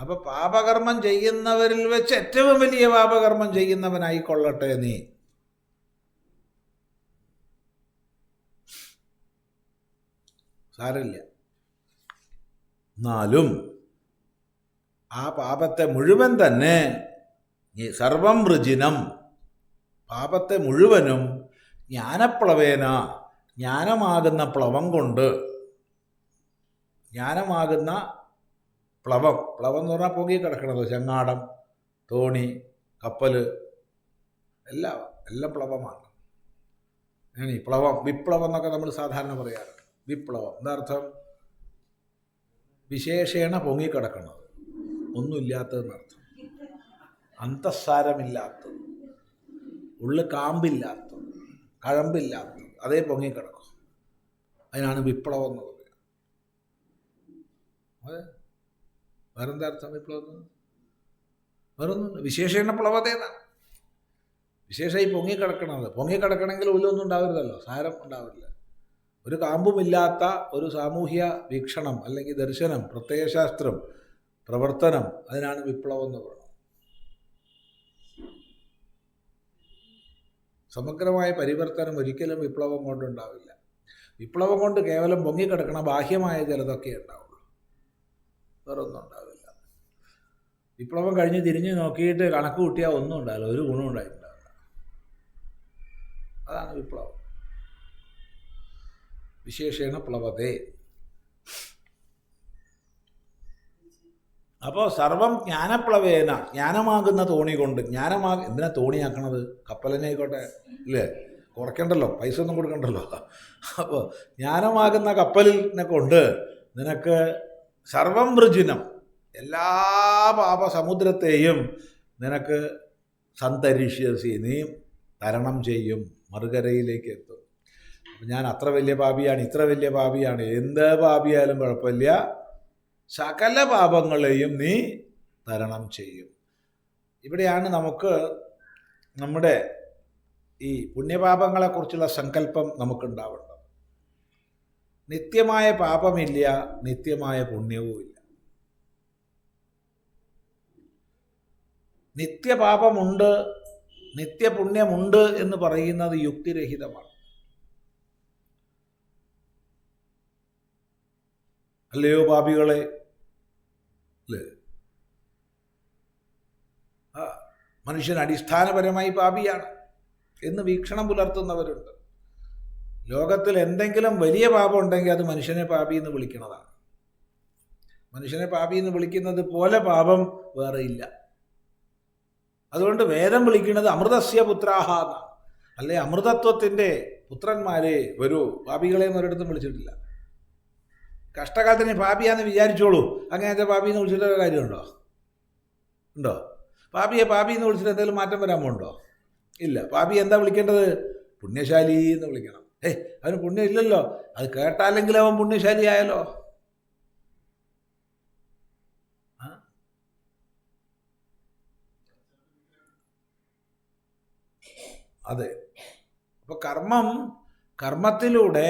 Speaker 1: അപ്പൊ പാപകർമ്മം ചെയ്യുന്നവരിൽ വെച്ച് ഏറ്റവും വലിയ പാപകർമ്മം ചെയ്യുന്നവനായിക്കൊള്ളട്ടെ നീ. സാരമില്ല. എന്നാലും ആ പാപത്തെ മുഴുവൻ തന്നെ സർവം വൃജിനം, പാപത്തെ മുഴുവനും ജ്ഞാനപ്ലവേന, ജ്ഞാനമാകുന്ന പ്ലവം കൊണ്ട്, ജ്ഞാനമാകുന്ന പ്ലവം, പ്ലവം എന്ന് പറഞ്ഞാൽ പൊങ്ങി കിടക്കണത്, ചങ്ങാടം, തോണി, കപ്പൽ, എല്ലാം പ്ലവമാണ്. ഈ പ്ലവം, വിപ്ലവം എന്നൊക്കെ നമ്മൾ സാധാരണ പറയാറുണ്ട്. വിപ്ലവം എന്താർത്ഥം? വിശേഷേണ പൊങ്ങിക്കിടക്കുന്നത്, ഒന്നുമില്ലാത്തതെന്നർത്ഥം. അന്തസ്സാരമില്ലാത്തത്, ഉള്ളിൽ കാമ്പില്ലാത്തത്, കഴമ്പില്ലാത്തത്, അതേ പൊങ്ങിക്കിടക്കും. അതിനാണ് വിപ്ലവം എന്ന് പറയുക. അതെ, വേറെന്താ അർത്ഥം വിപ്ലവം? വേറൊന്നുമില്ല. വിശേഷേണ പ്ലവതേന്നാണ്. വിശേഷമായി പൊങ്ങിക്കിടക്കണത്. പൊങ്ങിക്കിടക്കണമെങ്കിൽ ഉള്ളൊന്നും ഉണ്ടാവരുതല്ലോ, സാരം ഉണ്ടാവില്ല. ഒരു കാമ്പുമില്ലാത്ത ഒരു സാമൂഹ്യ വീക്ഷണം അല്ലെങ്കിൽ ദർശനം, പ്രത്യയശാസ്ത്രം, പ്രവർത്തനം, അതിനാണ് വിപ്ലവം എന്ന് പറയുന്നത്. സമഗ്രമായ പരിവർത്തനം ഒരിക്കലും വിപ്ലവം കൊണ്ടുണ്ടാവില്ല. വിപ്ലവം കൊണ്ട് കേവലം പൊങ്ങിക്കിടക്കണ ബാഹ്യമായ ചിലതൊക്കെ ഉണ്ടാവുള്ളൂ, വേറൊന്നും ഉണ്ടാവില്ല. വിപ്ലവം കഴിഞ്ഞ് തിരിഞ്ഞ് നോക്കിയിട്ട് കണക്ക് കൂട്ടിയാൽ ഒന്നും ഉണ്ടാവില്ല, ഒരു ഗുണം ഉണ്ടായിട്ടുണ്ടാവില്ല. അതാണ് വിപ്ലവം. വിശേഷേണ പ്ലവതേ. അപ്പോൾ സർവം ജ്ഞാനപ്ലവേന, ജ്ഞാനമാകുന്ന തോണി കൊണ്ട്. എന്തിനാ തോണിയാക്കണത്? കപ്പലിനെ ആയിക്കോട്ടെ, ഇല്ലേ? കുറയ്ക്കണ്ടല്ലോ, പൈസ ഒന്നും കൊടുക്കണ്ടല്ലോ. അപ്പോൾ ജ്ഞാനമാകുന്ന കപ്പലിനെ കൊണ്ട് നിനക്ക് സർവം വൃജിനം, എല്ലാ പാപസമുദ്രത്തെയും നിനക്ക് സന്തരിഷ്യസി, നീ തരണം ചെയ്യും, മറുകരയിലേക്ക് എത്തും. ഞാൻ അത്ര വലിയ പാപിയാണ്, ഇത്ര വലിയ പാപിയാണ്, എന്ത് പാപിയായാലും കുഴപ്പമില്ല, സകല പാപങ്ങളെയും നീ തരണം ചെയ്യും. ഇവിടെയാണ് നമുക്ക് നമ്മുടെ ഈ പുണ്യപാപങ്ങളെക്കുറിച്ചുള്ള സങ്കല്പം നമുക്കുണ്ടാവേണ്ടത്. നിത്യമായ പാപമില്ല, നിത്യമായ പുണ്യവുമില്ല. നിത്യപാപമുണ്ട്, നിത്യപുണ്യമുണ്ട് എന്ന് പറയുന്നത് യുക്തിരഹിതമാണ്. അല്ലയോ പാപികളെ, അല്ലേ? മനുഷ്യൻ അടിസ്ഥാനപരമായി പാപിയാണ് എന്ന് വീക്ഷണം പുലർത്തുന്നവരുണ്ട്. ലോകത്തിൽ എന്തെങ്കിലും വലിയ പാപം ഉണ്ടെങ്കിൽ അത് മനുഷ്യനെ പാപി എന്ന് വിളിക്കുന്നതാണ്. മനുഷ്യനെ പാപി എന്ന് വിളിക്കുന്നത് പോലെ പാപം വേറെ ഇല്ല. അതുകൊണ്ട് വേദം വിളിക്കുന്നത് അമൃതസ്യ പുത്രാഹ എന്നാണ്. അല്ലെ, അമൃതത്വത്തിൻ്റെ പുത്രന്മാരെ വരൂ, പാപികളെ എന്ന് ഒരിടത്തും വിളിച്ചിട്ടില്ല. കഷ്ടകാലത്തിന് പാപിയാന്ന് വിചാരിച്ചോളൂ, അങ്ങനത്തെ പാപിന്ന് വിളിച്ചിട്ട് കാര്യമുണ്ടോ? ഉണ്ടോ? പാപിയെ പാപി എന്ന് വിളിച്ചിട്ട് എന്തെങ്കിലും മാറ്റം വരാൻ പോകുന്നുണ്ടോ? ഇല്ല. പാപി എന്താ വിളിക്കേണ്ടത്? പുണ്യശാലി എന്ന് വിളിക്കണം. അവന് പുണ്യം ഇല്ലല്ലോ, അത് കേട്ടാലെങ്കിലും അവൻ പുണ്യശാലി ആയല്ലോ. അതെ. അപ്പോൾ കർമ്മത്തിലൂടെ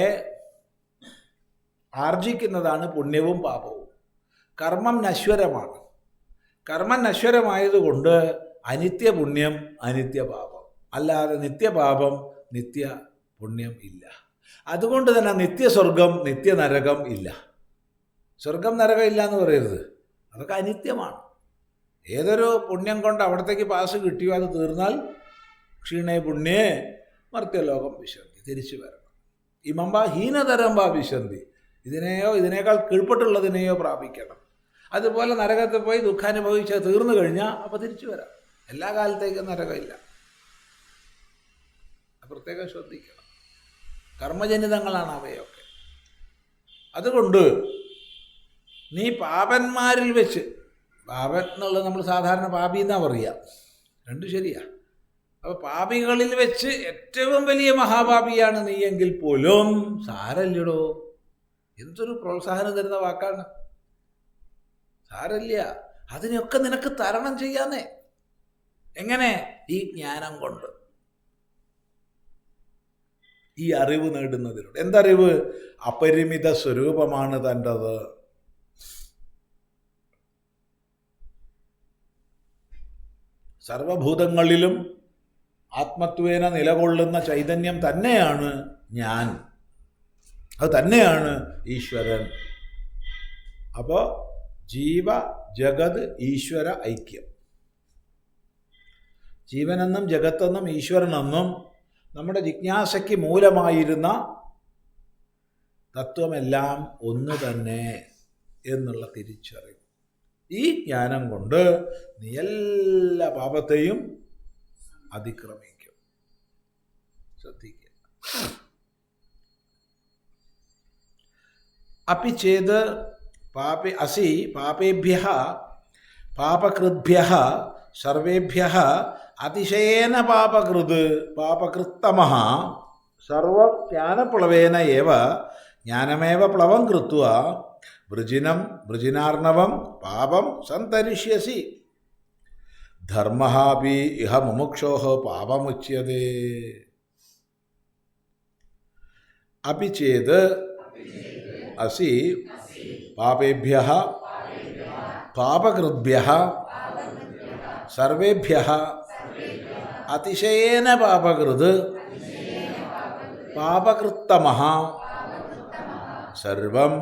Speaker 1: ആർജിക്കുന്നതാണ് പുണ്യവും പാപവും. കർമ്മം നശ്വരമാണ്. കർമ്മം നശ്വരമായതുകൊണ്ട് അനിത്യപുണ്യം അനിത്യപാപം, അല്ലാതെ നിത്യപാപം നിത്യ പുണ്യം ഇല്ല. അതുകൊണ്ട് തന്നെ നിത്യസ്വർഗം നിത്യനരകം ഇല്ല. സ്വർഗം നരകം ഇല്ല എന്ന് പറയരുത്, അതൊക്കെ അനിത്യമാണ്. ഏതൊരു പുണ്യം കൊണ്ട് അവിടത്തേക്ക് പാസ് കിട്ടിയോ അത് തീർന്നാൽ ക്ഷീണേ പുണ്യേ മർത്യലോകം വിശന്തി, തിരിച്ചു വരണം. ഇമമ്പ ഹീനതരമ്പ വിശന്തി, ഇതിനേക്കാൾ കീഴ്പ്പെട്ടുള്ളതിനെയോ പ്രാപിക്കണം. അതുപോലെ നരകത്തിൽ പോയി ദുഃഖാനുഭവിച്ച് തീർന്നു കഴിഞ്ഞാൽ അപ്പോൾ തിരിച്ചു വരാം. എല്ലാ കാലത്തേക്കും നരകമില്ല. പ്രത്യേകം ശ്രദ്ധിക്കണം. കർമ്മജനിതങ്ങളാണ് അവയൊക്കെ. അതുകൊണ്ട് നീ പാപന്മാരിൽ വെച്ച്, പാപൻ എന്നുള്ളത് നമ്മൾ സാധാരണ പാപി എന്നാ പറയുക, രണ്ടും ശരിയാ. അപ്പോൾ പാപികളിൽ വെച്ച് ഏറ്റവും വലിയ മഹാപാപിയാണ് നീ എങ്കിൽ പോലും സാരല്ലടോ. എന്തൊരു പ്രോത്സാഹനം തരുന്ന വാക്കാണ്. സാരല്ല, അതിനൊക്കെ നിനക്ക് തരണം ചെയ്യാന്നേ. എങ്ങനെ? ഈ ജ്ഞാനം കൊണ്ട്, ഈ അറിവ് നേടുന്നതിലൂടെ. എന്തറിവ്? അപരിമിത സ്വരൂപമാണ് തൻ്റെത്. സർവഭൂതങ്ങളിലും ആത്മത്വേന നിലകൊള്ളുന്ന ചൈതന്യം തന്നെയാണ് ഞാൻ, അത് തന്നെയാണ് ഈശ്വരൻ. അപ്പോൾ ജീവ ജഗത് ഈശ്വര ഐക്യം. ജീവനെന്നും ജഗത്തെന്നും ഈശ്വരനെന്നും നമ്മുടെ ജിജ്ഞാസയ്ക്ക് മൂലമായിരുന്ന തത്വമെല്ലാം ഒന്ന് തന്നെ എന്നുള്ള തിരിച്ചറിവ്. ഈ ജ്ഞാനം കൊണ്ട് നീ എല്ലാ പാപത്തെയും അതിക്രമിക്കും. ശ്രദ്ധിക്കുക. അപ്പി ചേത് അസി പാപേഭ്യഃ പാപകൃദ്ഭ്യഃ സർവേഭ്യഃ അതിശയേന പാപകൃത്തമഃ സർവം ജ്ഞാനപ്ലവേന ഏവ ജ്ഞാനമേവ പ്ലവം കൃത്വാ വൃജിനാർണവം പാപം സന്തരിഷ്യസി ധർമ്മഃ അപി ഇഹ മുമുക്ഷോഃ പാപമുച്യതേ. അപി ചേത് അസി പാപേഭ്യഃ പാപകൃദ്ഭ്യഃ സർവേഭ്യഃ അതിശയേന പാപകൃത്തമഃ സർവം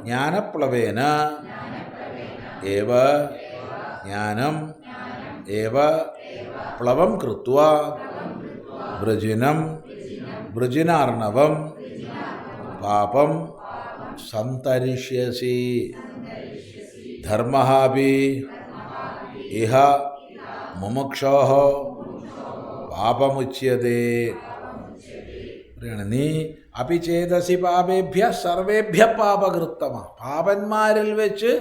Speaker 1: ജ്ഞാനപ്ലവേന ഏവ ജ്ഞാനം ഏവ പ്ലവം കൃത്വാ വൃജിനാർണവം പാപം സന്തരിഷ്യസി ധർമ്മഃ അപി ഇഹ മുമുക്ഷോഃ പാപമുച്യതേ. നീ അപിചേതസി പാപേഭ്യ സർവേഭ്യ പാപകൃത്തമ. പാപന്മാരിൽ വെച്ച്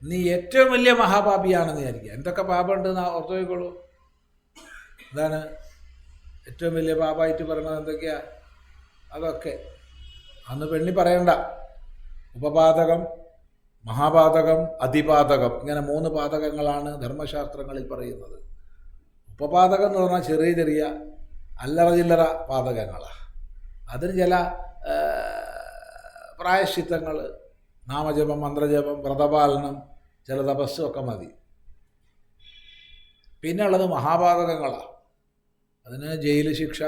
Speaker 1: നീ ഏറ്റവും വലിയ മഹാപാപിയാണെന്ന് വിചാരിക്കുക. എന്തൊക്കെ പാപമുണ്ടെന്ന് ഓർത്തു നോക്കിക്കോളൂ. എന്താണ് ഏറ്റവും വലിയ പാപമായിട്ട് പറയുന്നത്? എന്തൊക്കെയാ? അതൊക്കെ അന്ന് പെണ്ണി പറയണ്ട. ഉപപാതകം, മഹാപാതകം, അതിപാതകം, ഇങ്ങനെ 3 പാതകങ്ങളാണ് ധർമ്മശാസ്ത്രങ്ങളിൽ പറയുന്നത്. ഉപപാതകം എന്ന് പറഞ്ഞാൽ ചെറിയ ചെറിയ അല്ലറ ചില്ലറ പാതകങ്ങളാണ്. അതിന് ചില പ്രായശ്ചിത്തങ്ങൾ, നാമജപം, മന്ത്രജപം, വ്രതപാലനം, ചില തപസ്സും ഒക്കെ മതി. പിന്നെ ഉള്ളത് മഹാപാതകങ്ങളാണ്. അതിന് ജയിൽ ശിക്ഷ,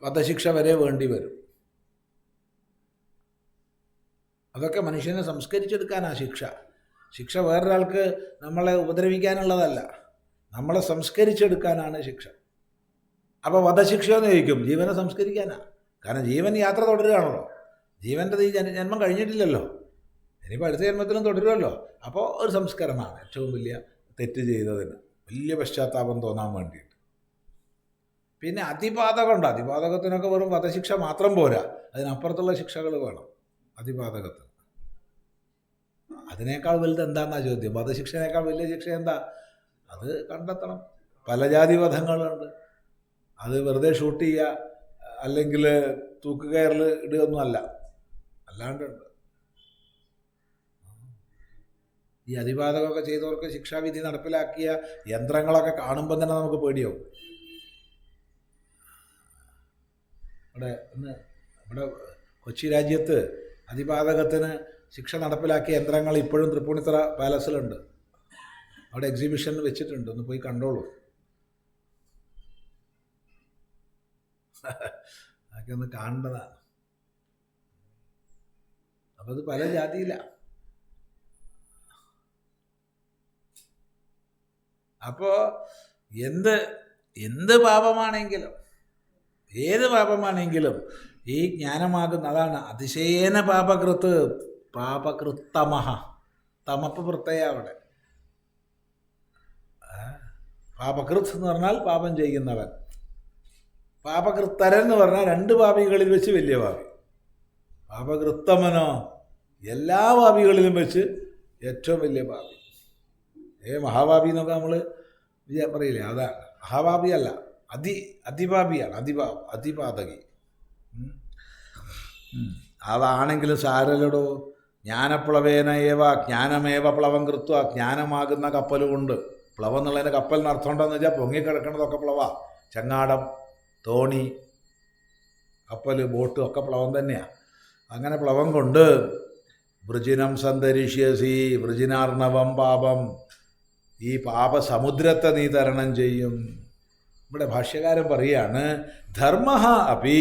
Speaker 1: വധശിക്ഷ വരെ വേണ്ടി വരും. അതൊക്കെ മനുഷ്യനെ സംസ്കരിച്ചെടുക്കാനാണ് ശിക്ഷ. ശിക്ഷ വേറൊരാൾക്ക് നമ്മളെ ഉപദ്രവിക്കാനുള്ളതല്ല, നമ്മളെ സംസ്കരിച്ചെടുക്കാനാണ് ശിക്ഷ. അപ്പോൾ വധശിക്ഷയെന്ന് ചോദിക്കും, ജീവനെ സംസ്കരിക്കാനാണ്. കാരണം ജീവൻ യാത്ര തുടരുകയാണല്ലോ. ജീവൻ്റെ ഈ ജന്മം കഴിഞ്ഞിട്ടില്ലല്ലോ, ഇനിയിപ്പോൾ അടുത്ത ജന്മത്തിലും തുടരുമല്ലോ. അപ്പോൾ ഒരു സംസ്കരണമാണ് ഏറ്റവും വലിയ തെറ്റ് ചെയ്തതിന് വലിയ പശ്ചാത്താപം തോന്നാൻ വേണ്ടിയിട്ട്. പിന്നെ അതിപാതകമുണ്ട്. അതിപാതകത്തിനൊക്കെ വെറും വധശിക്ഷ മാത്രം പോരാ, അതിനപ്പുറത്തുള്ള ശിക്ഷകൾ വേണം അതിപാതകത്തിന്. അതിനേക്കാൾ വലുത് എന്താണെന്നാ ചോദ്യം. വധശിക്ഷനേക്കാൾ വലിയ ശിക്ഷ എന്താ? അത് കണ്ടെത്തണം. പല ജാതി വധങ്ങളുണ്ട്. അത് വെറുതെ ഷൂട്ട് ചെയ്യുക അല്ലെങ്കിൽ തൂക്കുകയറിൽ ഇടുകയൊന്നും അല്ല, അല്ലാണ്ടുണ്ട്. ഈ അതിപാതകമൊക്കെ ചെയ്തവർക്ക് ശിക്ഷാവിധി നടപ്പിലാക്കിയ യന്ത്രങ്ങളൊക്കെ കാണുമ്പോൾ തന്നെ നമുക്ക് പേടിയാവും. നമ്മുടെ കൊച്ചി രാജ്യത്ത് അതിപാതകത്തിന് ശിക്ഷ നടപ്പിലാക്കിയ യന്ത്രങ്ങൾ ഇപ്പോഴും തൃപ്പൂണിത്തുറ പാലസിലുണ്ട്. അവിടെ എക്സിബിഷൻ വെച്ചിട്ടുണ്ട്, ഒന്ന് പോയി കണ്ടോളൂ. അതൊക്കെ ഒന്ന് കാണേണ്ടതാണ്. അപ്പം അത് പല ജാതിയിലാണ്. അപ്പോൾ എന്ത് പാപമാണെങ്കിലും, ഏത് പാപമാണെങ്കിലും ഈ ജ്ഞാനമാകുന്ന, അതാണ് അതിശയേന പാപകൃത്തമഹ, തമപ്പ് പ്രത്യയ അവിടെ. പാപകൃത്ത് എന്ന് പറഞ്ഞാൽ പാപം ചെയ്യുന്നവൻ, പാപകൃത്തരൻ എന്ന് പറഞ്ഞാൽ രണ്ട് പാപികളിൽ വെച്ച് വലിയ പാപി. പാപകൃത്തമനോ എല്ലാ പാപികളിലും വെച്ച് ഏറ്റവും വലിയ പാപി. മഹാപാപി എന്നൊക്കെ നമ്മൾ പറയില്ലേ, അതാണ്. മഹാപാപിയല്ല, അതിപാപിയാണ്, അതിപാതകി. അതാണെങ്കിലും സാരലടോ, ജ്ഞാനപ്ലവേന ഏവ ജ്ഞാനമേവ പ്ലവം കൃത്വ, ജ്ഞാനമാകുന്ന കപ്പൽ കൊണ്ട്. പ്ലവം എന്നുള്ളതിന് കപ്പലിന് അർത്ഥം ഉണ്ടെന്ന് വെച്ചാൽ പൊങ്ങിക്കിടക്കണതൊക്കെ പ്ലവ. ചങ്ങാടം, തോണി, കപ്പൽ, ബോട്ട് ഒക്കെ പ്ലവം തന്നെയാണ്. അങ്ങനെ പ്ലവം കൊണ്ട് വൃജിനം സന്തരിഷ്യസി, വൃജിനാർണവം പാപം, ഈ പാപസമുദ്രത്തെ നീ തരണം ചെയ്യും. ഇവിടെ ഭാഷ്യകാരൻ പറയാണ്, ധർമ്മ അപി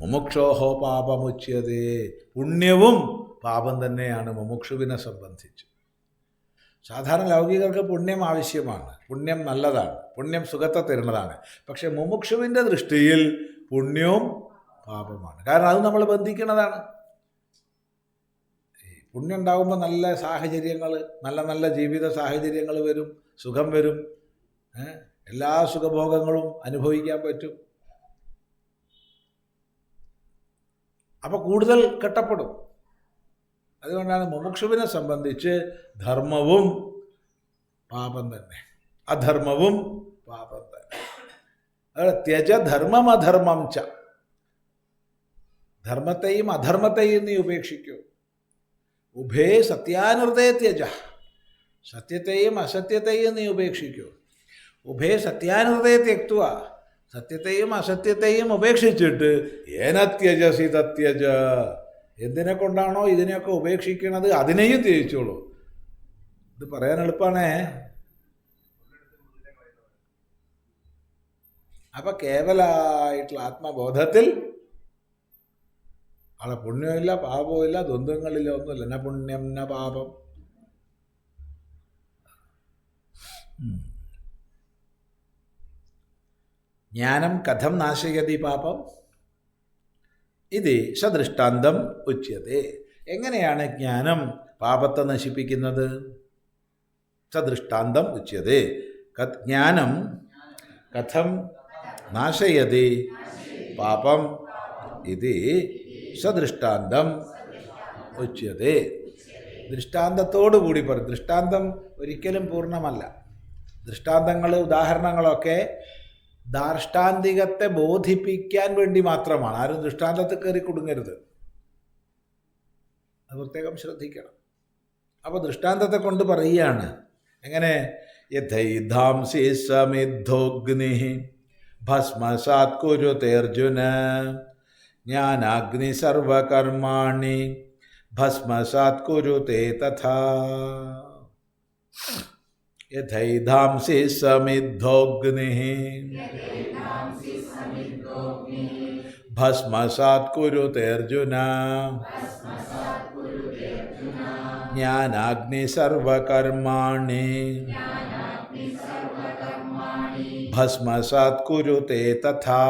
Speaker 1: മുമുക്ഷോഹോ പാപമുച്യതേ. പുണ്യവും പാപം തന്നെയാണ് മുമുക്ഷുവിനെ സംബന്ധിച്ച്. സാധാരണ ലൗകികർക്ക് പുണ്യം ആവശ്യമാണ്, പുണ്യം നല്ലതാണ്, പുണ്യം സുഖത്തെ തരുന്നതാണ്. പക്ഷെ മുമുക്ഷുവിൻ്റെ ദൃഷ്ടിയിൽ പുണ്യവും പാപമാണ്. കാരണം അത് നമ്മൾ ബന്ധിക്കുന്നതാണ്. പുണ്യം ഉണ്ടാകുമ്പോൾ നല്ല സാഹചര്യങ്ങൾ, നല്ല ജീവിത സാഹചര്യങ്ങൾ വരും, സുഖം വരും, എല്ലാ സുഖഭോഗങ്ങളും അനുഭവിക്കാൻ പറ്റും. അപ്പോൾ കൂടുതൽ കെട്ടപ്പെടും. അതുകൊണ്ടാണ് മുമുക്ഷുവിനെ സംബന്ധിച്ച് ധർമ്മവും പാപം തന്നെ, അധർമ്മവും പാപം തന്നെ. അതെ, ത്യജ ധർമ്മം അധർമ്മം ച, ധർമ്മത്തെയും അധർമ്മത്തെയും നീ ഉപേക്ഷിക്കൂ. ഉഭേ സത്യാനുർദേ ത്യജ, സത്യത്തെയും അസത്യത്തെയും നീ ഉപേക്ഷിക്കൂ. ഉഭേ സത്യാനുർദേ ത്യക്ത്വ, സത്യത്തെയും അസത്യത്തെയും ഉപേക്ഷിച്ചിട്ട് ഏന ത്യജസി തത്യജ, എന്തിനെ കൊണ്ടാണോ ഇതിനെയൊക്കെ ഉപേക്ഷിക്കുന്നത് അതിനെയും ത്യജിച്ചോളൂ. ഇത് പറയാൻ എളുപ്പമാണേ. അപ്പം കേവലമായിട്ടുള്ള ആത്മബോധത്തിൽ ആളെ പുണ്യമില്ല, പാപമില്ല, ദ്വന്ദ്ങ്ങളില്ല, ഒന്നുമില്ല. ന പുണ്യം ന പാപം. ജ്ഞാനം കഥം നാശയതി പാപം ഇത് സദൃഷ്ടാന്തം ഉച്യത്തെ. എങ്ങനെയാണ് ജ്ഞാനം പാപത്തെ നശിപ്പിക്കുന്നത്? സദൃഷ്ടാന്തം ഉച്യത്തെ. ജ്ഞാനം കഥം നാശയതി പാപം ഇത് സദൃഷ്ടാന്തം ഉച്യത്തെ. ദൃഷ്ടാന്തത്തോടു കൂടി പറയും. ദൃഷ്ടാന്തം ഒരിക്കലും പൂർണ്ണമല്ല. ദൃഷ്ടാന്തങ്ങൾ, ഉദാഹരണങ്ങളൊക്കെ ദാർഷ്ടാന്തികത്തെ ബോധിപ്പിക്കാൻ വേണ്ടി മാത്രമാണ്. ആരും ദൃഷ്ടാന്തത്തിൽ കയറി കുടുങ്ങരുത്, അത് പ്രത്യേകം ശ്രദ്ധിക്കണം. അപ്പോൾ ദൃഷ്ടാന്തത്തെ കൊണ്ട് പറയുകയാണ്. എങ്ങനെ? യഥൈധാംസി സമിദ്ധോഗ്നി ഭസ്മസാത് കുരുതേർജുന ജ്ഞാനാഗ്നി സർവകർമാണി ഭസ്മസാത് കുരുതേ തഥാ. യഥൈധാംസി സമിദ്ധോഗ്നി ഭസ്മസാത് കുരുതേർജുന ജ്ഞാനാഗ്നി സർവകർമാണി ഭസ്മസാത് കുരുതേ തഥാ.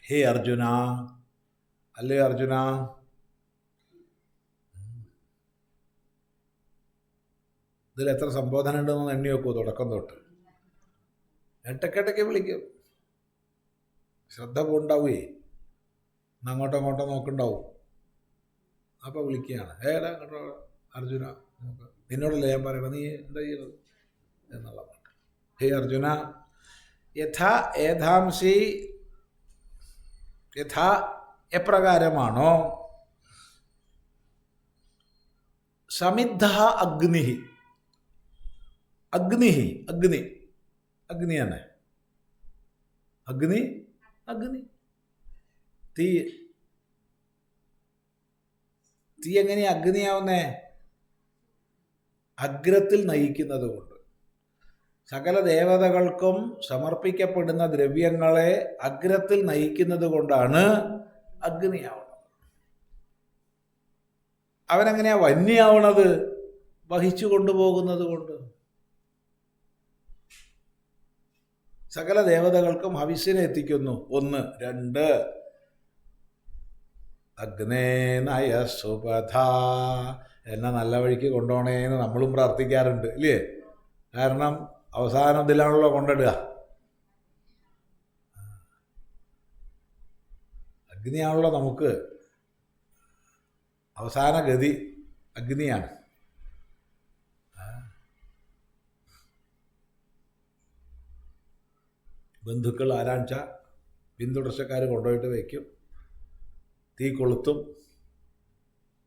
Speaker 1: ഹേ അർജുന, അല്ലേ അർജുന, ഇതിൽ എത്ര സംബോധന ഉണ്ടെന്ന് എണ്ണി വെക്കുമോ? തുടക്കം തൊട്ട് ഇടയ്ക്കിടയ്ക്ക് വിളിക്കും. ശ്രദ്ധ പോണ്ടാവേ, അങ്ങോട്ടോ അങ്ങോട്ടോ നോക്കുണ്ടാവും. അപ്പോൾ വിളിക്കുകയാണ്, ഏടാ കേട്ടോ അർജുന, നിന്നോടല്ലേ ഞാൻ പറയണം, നീ എന്താ ചെയ്യുന്നത് എന്നുള്ള പാട്ട്. ഹേ അർജുന, യഥാ ഏധാംസി, യഥാ എപ്രകാരമാണോ സമിദ്ധ അഗ്നി, അഗ്നി അഗ്നിയാണ്, അഗ്നി അഗ്നി. തീ തീ എങ്ങനെയാ അഗ്നിയാവുന്നേ? അഗ്രത്തിൽ നയിക്കുന്നത് കൊണ്ട്. സകല ദേവതകൾക്കും സമർപ്പിക്കപ്പെടുന്ന ദ്രവ്യങ്ങളെ അഗ്രത്തിൽ നയിക്കുന്നത് കൊണ്ടാണ് അഗ്നിയാവുന്നത്. അവനെങ്ങനെയാ വന്യാവണത്? വഹിച്ചു കൊണ്ടുപോകുന്നത് കൊണ്ട്. സകല ദേവതകൾക്കും ഹവിസ്സിനെ എത്തിക്കുന്നു. 1. 2 അഗ്നേനയ സുപഥ, എന്നെ നല്ല വഴിക്ക് കൊണ്ടുപോകണേന്ന് നമ്മളും പ്രാർത്ഥിക്കാറുണ്ട് ഇല്ലേ? കാരണം അവസാനത്തിലാണല്ലോ കൊണ്ടിടുക. അഗ്നിയാണല്ലോ നമുക്ക് അവസാന ഗതി, അഗ്നിയാണ്. ബന്ധുക്കൾ ആരാഴ്ച പിന്തുടർച്ചക്കാർ കൊണ്ടുപോയിട്ട് വയ്ക്കും, തീ കൊളുത്തും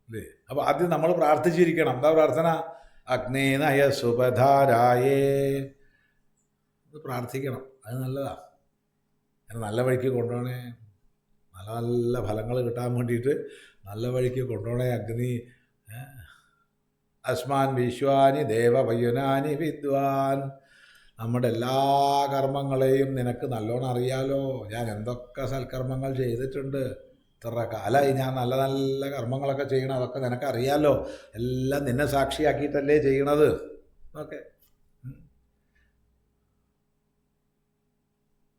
Speaker 1: അല്ലേ? അപ്പോൾ ആദ്യം നമ്മൾ പ്രാർത്ഥിച്ചിരിക്കണം. എന്താ പ്രാർത്ഥന? അഗ്നേനയ സുപധാരായേ. അത് പ്രാർത്ഥിക്കണം. അത് നല്ലതാണ്. അങ്ങനെ നല്ല വഴിക്ക് കൊണ്ടുപോകണേ, നല്ല നല്ല ഫലങ്ങൾ കിട്ടാൻ വേണ്ടിയിട്ട് നല്ല വഴിക്ക് കൊണ്ടുപോകണേ അഗ്നി. അസ്മാൻ വിശ്വാനി ദേവപയുനാനി വിദ്വാൻ. നമ്മുടെ എല്ലാ കർമ്മങ്ങളെയും നിനക്ക് നല്ലോണം അറിയാലോ. ഞാൻ എന്തൊക്കെ സൽക്കർമ്മങ്ങൾ ചെയ്തിട്ടുണ്ട്, ഇത്ര കാലമായി ഞാൻ നല്ല നല്ല കർമ്മങ്ങളൊക്കെ ചെയ്യണം, അതൊക്കെ നിനക്കറിയാലോ. എല്ലാം നിന്നെ സാക്ഷിയാക്കിയിട്ടല്ലേ ചെയ്യണത്. ഓക്കെ.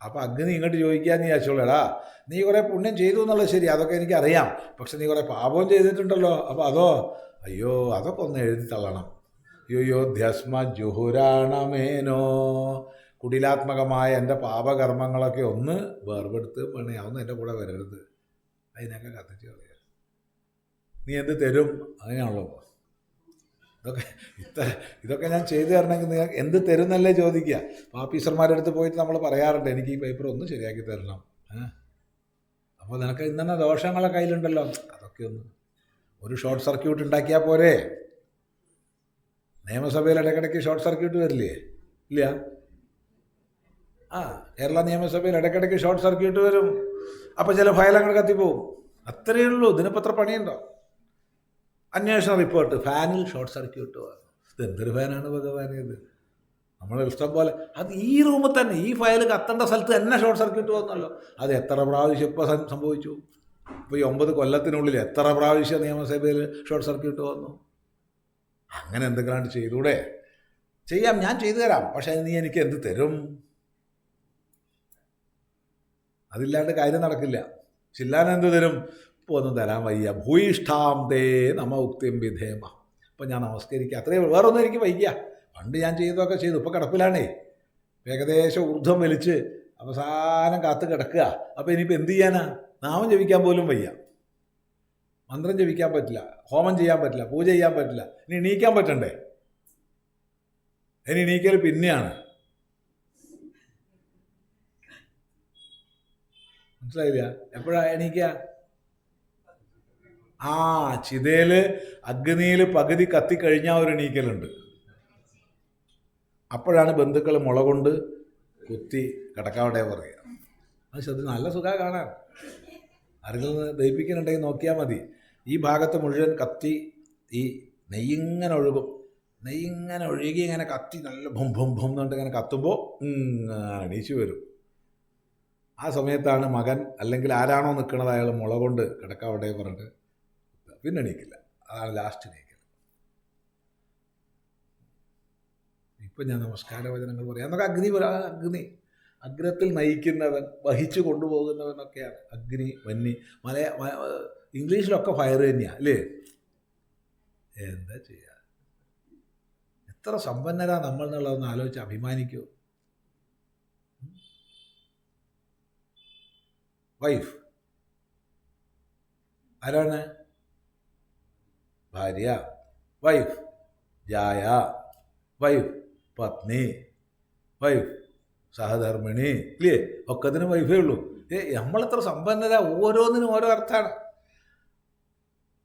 Speaker 1: അപ്പം അഗ്നി ഇങ്ങോട്ട് ചോദിക്കാൻ നീ അയച്ചോളടാ, നീ കുറേ പുണ്യം ചെയ്തു എന്നുള്ളത് ശരി, അതൊക്കെ എനിക്കറിയാം. പക്ഷെ നീ കുറേ പാപവും ചെയ്തിട്ടുണ്ടല്ലോ. അപ്പോൾ അതോ? അയ്യോ, അതൊക്കെ ഒന്ന് എഴുതി തള്ളണം. യോധ്യസ്മ ജുഹുരാണമേനോ, കുടിലാത്മകമായ എൻ്റെ പാപകർമ്മങ്ങളൊക്കെ ഒന്ന് വേർപെടുത്ത് വേണേ, അതൊന്നും എൻ്റെ കൂടെ വരരുത്. അതിനൊക്കെ കത്തിച്ച് കളയാ. നീ എന്ത് തരും? അങ്ങനെയാണല്ലോ. ഇതൊക്കെ ഞാൻ ചെയ്തു തരണമെങ്കിൽ നിങ്ങൾ എന്ത് തരും എന്നല്ലേ ചോദിക്കുക. ഓഫീസർമാരുടെ അടുത്ത് പോയിട്ട് നമ്മൾ പറയാറുണ്ട്, എനിക്ക് ഈ പേപ്പർ ഒന്ന് ശരിയാക്കി തരണം. അപ്പോൾ നിനക്ക് ഇന്നെ ദോഷങ്ങളൊക്കെ കയ്യിലുണ്ടല്ലോ, അതൊക്കെ ഒന്ന് ഒരു ഷോർട്ട് സർക്യൂട്ട് ഉണ്ടാക്കിയാൽ പോരെ. നിയമസഭയിൽ ഇടയ്ക്കിടയ്ക്ക് ഷോർട്ട് സർക്യൂട്ട് വരില്ലേ? ഇല്ല. കേരള നിയമസഭയിൽ ഇടയ്ക്കിടയ്ക്ക് ഷോർട്ട് സർക്യൂട്ട് വരും. അപ്പോൾ ചില ഫയലങ്ങൾ കത്തിപ്പോവും. അത്രയേ ഉള്ളൂ. ഇതിനിപ്പോൾ പണിയുണ്ടോ? അന്വേഷണ റിപ്പോർട്ട്, ഫാനിൽ ഷോർട്ട് സർക്യൂട്ട് വന്നു. ഇതെന്തൊരു ഫാനാണ് ഭഗവാൻ ഇത്? നമ്മൾ ഇഷ്ടം പോലെ. അത് ഈ റൂമിൽ തന്നെ, ഈ ഫയൽ കത്തേണ്ട സ്ഥലത്ത് തന്നെ ഷോർട്ട് സർക്യൂട്ട് വന്നല്ലോ. അത് എത്ര പ്രാവശ്യം ഇപ്പോൾ സംഭവിച്ചു? ഇപ്പോൾ ഈ 9 കൊല്ലത്തിനുള്ളിൽ എത്ര പ്രാവശ്യം നിയമസഭയിൽ ഷോർട്ട് സർക്യൂട്ട് വന്നു? അങ്ങനെ എന്തെങ്കിലും ചെയ്തൂടെ? ചെയ്യാം, ഞാൻ ചെയ്തു തരാം. പക്ഷേ നീ എനിക്ക് എന്ത് തരും? അതില്ലാണ്ട് കാര്യം നടക്കില്ല. ചില്ലാൻ എന്ത് തരും? ഇപ്പോൾ ഒന്നും തരാൻ വയ്യ. ഭൂയിഷ്ഠാം തേ നമ ഉക്തിം വിധേമ. ഇപ്പം ഞാൻ നമസ്കരിക്കുക, അത്രയും. വേറൊന്നും എനിക്ക് വയ്യ. പണ്ട് ഞാൻ ചെയ്തതൊക്കെ ചെയ്തു, ഇപ്പോൾ കിടപ്പിലാണേ. ഏകദേശം ഊർധ്വം വലിച്ച് അവസാനം കാത്ത് കിടക്കുക. അപ്പോൾ ഇനിയിപ്പോൾ എന്ത് ചെയ്യാനാ? നാമം ജപിക്കാൻ പോലും വയ്യ, മന്ത്രം ജപിക്കാൻ പറ്റില്ല, ഹോമം ചെയ്യാൻ പറ്റില്ല, പൂജ ചെയ്യാൻ പറ്റില്ല. ഇനി എണീക്കാൻ പറ്റണ്ടേ? ഇനി എണീക്കൽ പിന്നെയാണ്. മനസ്സിലായില്ല? എപ്പോഴാണ് എണീക്കുക? ചിതയിൽ അഗ്നിയിൽ പകുതി കത്തിക്കഴിഞ്ഞാൽ ഒരു എണീക്കലുണ്ട്. അപ്പോഴാണ് ബന്ധുക്കൾ മുള കൊണ്ട് കുത്തി കിടക്കാവിടെ പറയുക. അത് ശ്രദ്ധ, നല്ല സുഖം കാണാൻ. ആരെങ്കിലും ദഹിപ്പിക്കുന്നുണ്ടെങ്കിൽ നോക്കിയാൽ മതി. ഈ ഭാഗത്ത് മുഴുവൻ കത്തി, ഈ നെയ്യിങ്ങനെ ഒഴുകും. നെയ്യിങ്ങനെ ഒഴുകി ഇങ്ങനെ കത്തി നല്ല ഭും ഭും ഭും എന്നുകൊണ്ട് ഇങ്ങനെ കത്തുമ്പോൾ എണീച്ചു വരും. ആ സമയത്താണ് മകൻ അല്ലെങ്കിൽ ആരാണോ നിൽക്കുന്നത് അയാൾ മുള കൊണ്ട് കിടക്കാവിടെ പറഞ്ഞിട്ട് പിന്നെ എണീക്കില്ല. അതാണ് ലാസ്റ്റ് എണീക്കൽ. ഇപ്പം ഞാൻ നമസ്കാര വചനങ്ങൾ പറയാം. എന്നൊക്കെ അഗ്നി അഗ്രത്തിൽ നയിക്കുന്നവൻ, വഹിച്ചു കൊണ്ടുപോകുന്നവനൊക്കെയാണ് അഗ്നി, വന്നി. ഇംഗ്ലീഷിലൊക്കെ ഫയർ തന്നെയാണ് അല്ലേ? എന്താ ചെയ്യുക? എത്ര സമ്പന്നരാ നമ്മൾ എന്നുള്ളതൊന്ന് ആലോചിച്ച് അഭിമാനിക്കൂ. വൈഫ് ആരാണ്? ഭാര്യ, വൈഫ്. ജായ, വൈഫ്. പത്നി, വൈഫ്. സഹധർമ്മിണി, ഇല്ലേ? ഒക്കത്തിനും വൈഫേ ഉള്ളൂ. നമ്മളെത്ര സമ്പന്നരാ, ഓരോന്നിനും ഓരോ അർത്ഥമാണ്.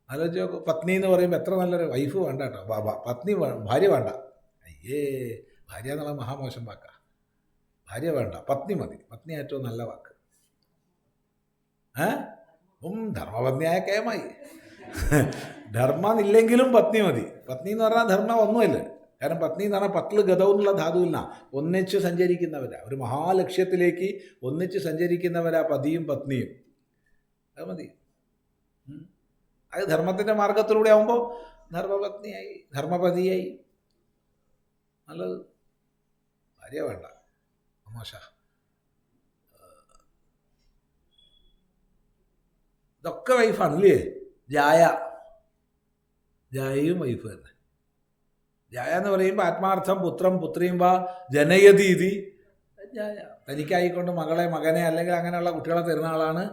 Speaker 1: ആലോചിച്ച് നോക്കും. പത്നി എന്ന് പറയുമ്പോൾ എത്ര നല്ലൊരു. വൈഫ് വേണ്ട കേട്ടോ, പത്നി ഭാര്യ വേണ്ട. അയ്യേ, ഭാര്യ എന്നുള്ള മഹാമോശം വാക്ക. ഭാര്യ വേണ്ട, പത്നി മതി. പത്നി ഏറ്റവും നല്ല വാക്ക്. ധർമ്മപത്നിയായ കേമായി. ധർമ്മം ഇല്ലെങ്കിലും പത്നി മതി. പത്നി എന്ന് പറഞ്ഞാൽ ധർമ്മം ഒന്നുമില്ല. കാരണം പത്നി എന്ന് പറഞ്ഞാൽ പത്തിൽ ഗതവും എന്നുള്ള ധാതുവില്ല, ഒന്നിച്ച് സഞ്ചരിക്കുന്നവരാ. ഒരു മഹാലക്ഷ്യത്തിലേക്ക് ഒന്നിച്ച് സഞ്ചരിക്കുന്നവരാ പതിയും പത്നിയും. അത് മതി. അത് ധർമ്മത്തിൻ്റെ മാർഗത്തിലൂടെ ആകുമ്പോൾ ധർമ്മപത്നിയായി, ധർമ്മപതിയായി. നല്ലത്. ഭാര്യ വേണ്ട, മോശ. ഇതൊക്കെ വൈഫാണല്ലേ. ജായയും വൈഫ് തന്നെ. ജായ എന്ന് പറയുമ്പോൾ ആത്മാർത്ഥം പുത്രം പുത്രിയും വാ ജനയതീതി ജായ. തനിക്കായിക്കൊണ്ട് മകനെ അല്ലെങ്കിൽ അങ്ങനെയുള്ള കുട്ടികളെ തരുന്ന ആളാണ്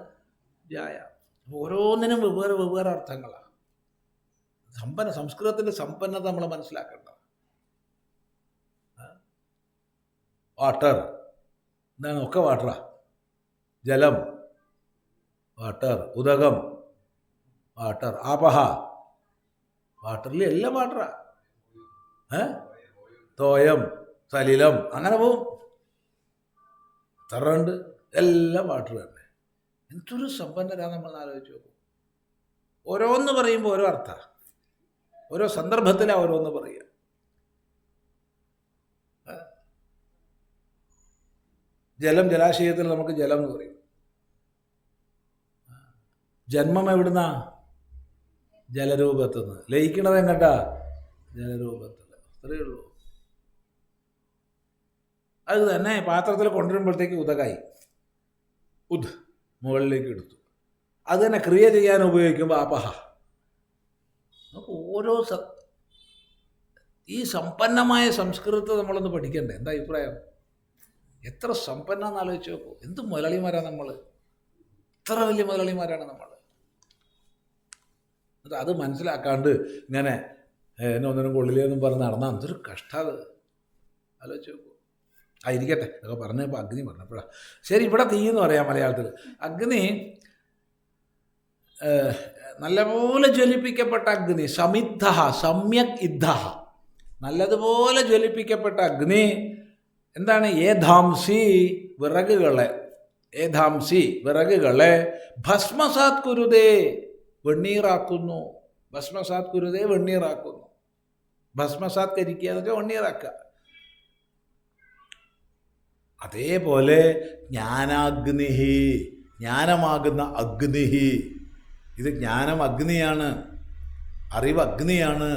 Speaker 1: ജായ. ഓരോന്നിനും വെവ്വേറെ അർത്ഥങ്ങളാണ്. സംസ്കൃതത്തിൻ്റെ സമ്പന്നത നമ്മൾ മനസ്സിലാക്കേണ്ട. വാട്ടർ എന്താണ്? ഒക്കെ വാട്ടറാ. ജലം വാട്ടർ, ഉദകം വാട്ടർ, ആപഹ വാട്ടറിൽ എല്ലാം വാട്ടറാ. തോയം, സലിലം, അങ്ങനെ പോവും. തറണ്ട് എല്ലാം വാട്ടർ തന്നെ. എന്തൊരു സമ്പന്നരാ നമ്മൾ ആലോചിച്ച് നോക്കും. ഓരോന്ന് പറയുമ്പോൾ ഓരോ അർത്ഥ, ഓരോ സന്ദർഭത്തിലാണ് ഓരോന്ന് പറയുക. ജലം, ജലാശയത്തിൽ നമുക്ക് ജലം എന്ന് പറയും. ജന്മം എവിടുന്നാ? ജലരൂപത്തിൽ നിന്ന്. ലയിക്കണത് എങ്ങട്ടാ? ജലരൂപത്തിൽ. അത്രയേ ഉള്ളൂ. അത് തന്നെ പാത്രത്തിൽ കൊണ്ടുവരുമ്പോഴത്തേക്ക് ഉദകായി. മുകളിലേക്ക് എടുത്തു. അത് തന്നെ ക്രിയ ചെയ്യാൻ ഉപയോഗിക്കുമ്പോൾ ആപഹ. നമുക്ക് ഓരോ ഈ സമ്പന്നമായ സംസ്കൃതത്തെ നമ്മളൊന്ന് പഠിക്കണ്ടേ? എന്താ അഭിപ്രായം? എത്ര സമ്പന്നാന്ന് ആലോചിച്ച് നോക്കൂ. എന്ത് മുതലാളിമാരാണ് നമ്മൾ. എത്ര വലിയ മുതലാളിമാരാണ് നമ്മൾ. അത് മനസ്സിലാക്കാണ്ട് ഇങ്ങനെ എന്നെ ഒന്നിനും കൊള്ളില്ലെന്നും പറഞ്ഞ് നടന്നാൽ എന്തൊരു കഷ്ടം. ആലോചിച്ച് നോക്കൂ. ഇരിക്കട്ടെ, ഇതൊക്കെ പറഞ്ഞപ്പോൾ അഗ്നി പറഞ്ഞപ്പോഴാണ്. ശരി, ഇവിടെ തീ എന്ന് പറയാം മലയാളത്തിൽ. അഗ്നി നല്ലപോലെ ജ്വലിപ്പിക്കപ്പെട്ട അഗ്നി. സമിദ്ധ സമ്യക് ഇദ്ധ. നല്ലതുപോലെ ജ്വലിപ്പിക്കപ്പെട്ട അഗ്നി എന്താണ്? ഏധാംസി വിറകുകളെ ഭസ്മസാത് കുരുതേ വെണ്ണീറാക്കുന്നു. ഭസ്മസാത് കുരുതേ വെണ്ണീറാക്കുന്നു. ഭസ്മസാത് കരിക്കുക എന്ന് വെച്ചാൽ വെണ്ണീറാക്കുക. അതേപോലെ ജ്ഞാനാഗ്നി, ജ്ഞാനമാകുന്ന അഗ്നി. ഇത് ജ്ഞാനം അഗ്നിയാണ്, അറിവ് അഗ്നിയാണ്.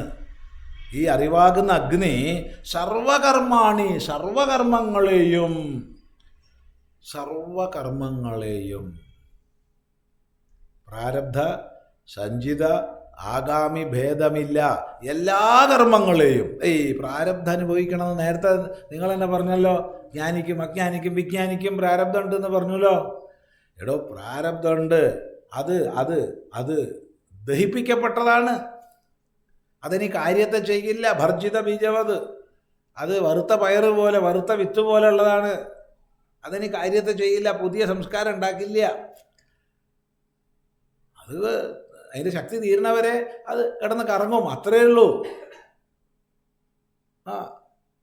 Speaker 1: ഈ അറിവാകുന്ന അഗ്നി സർവകർമാണി, സർവകർമ്മങ്ങളെയും പ്രാരബ്ധ സഞ്ചിത ആഗാമി ഭേദമില്ല, എല്ലാ കർമ്മങ്ങളെയും. പ്രാരബ്ധം അനുഭവിക്കണമെന്ന് നേരത്തെ നിങ്ങൾ തന്നെ പറഞ്ഞല്ലോ. ജ്ഞാനിക്കും അജ്ഞാനിക്കും വിജ്ഞാനിക്കും പ്രാരബ്ധം ഉണ്ടെന്ന് പറഞ്ഞല്ലോ. എടോ, പ്രാരബ്ധമുണ്ട്. അത് ദഹിപ്പിക്കപ്പെട്ടതാണ്. അതിന് കാര്യത്തെ ചെയ്യില്ല. ഭർജിത ബീജവത്. അത് വറുത്ത പയറ് പോലെ, വറുത്ത വിത്ത് പോലെ ഉള്ളതാണ്. അതിന് കാര്യത്തെ ചെയ്യില്ല. പുതിയ സംസ്കാരം ഉണ്ടാക്കില്ല. അത് അതിൻ്റെ ശക്തി തീരണവരെ അത് കിടന്ന് കറങ്ങും, അത്രയേ ഉള്ളൂ.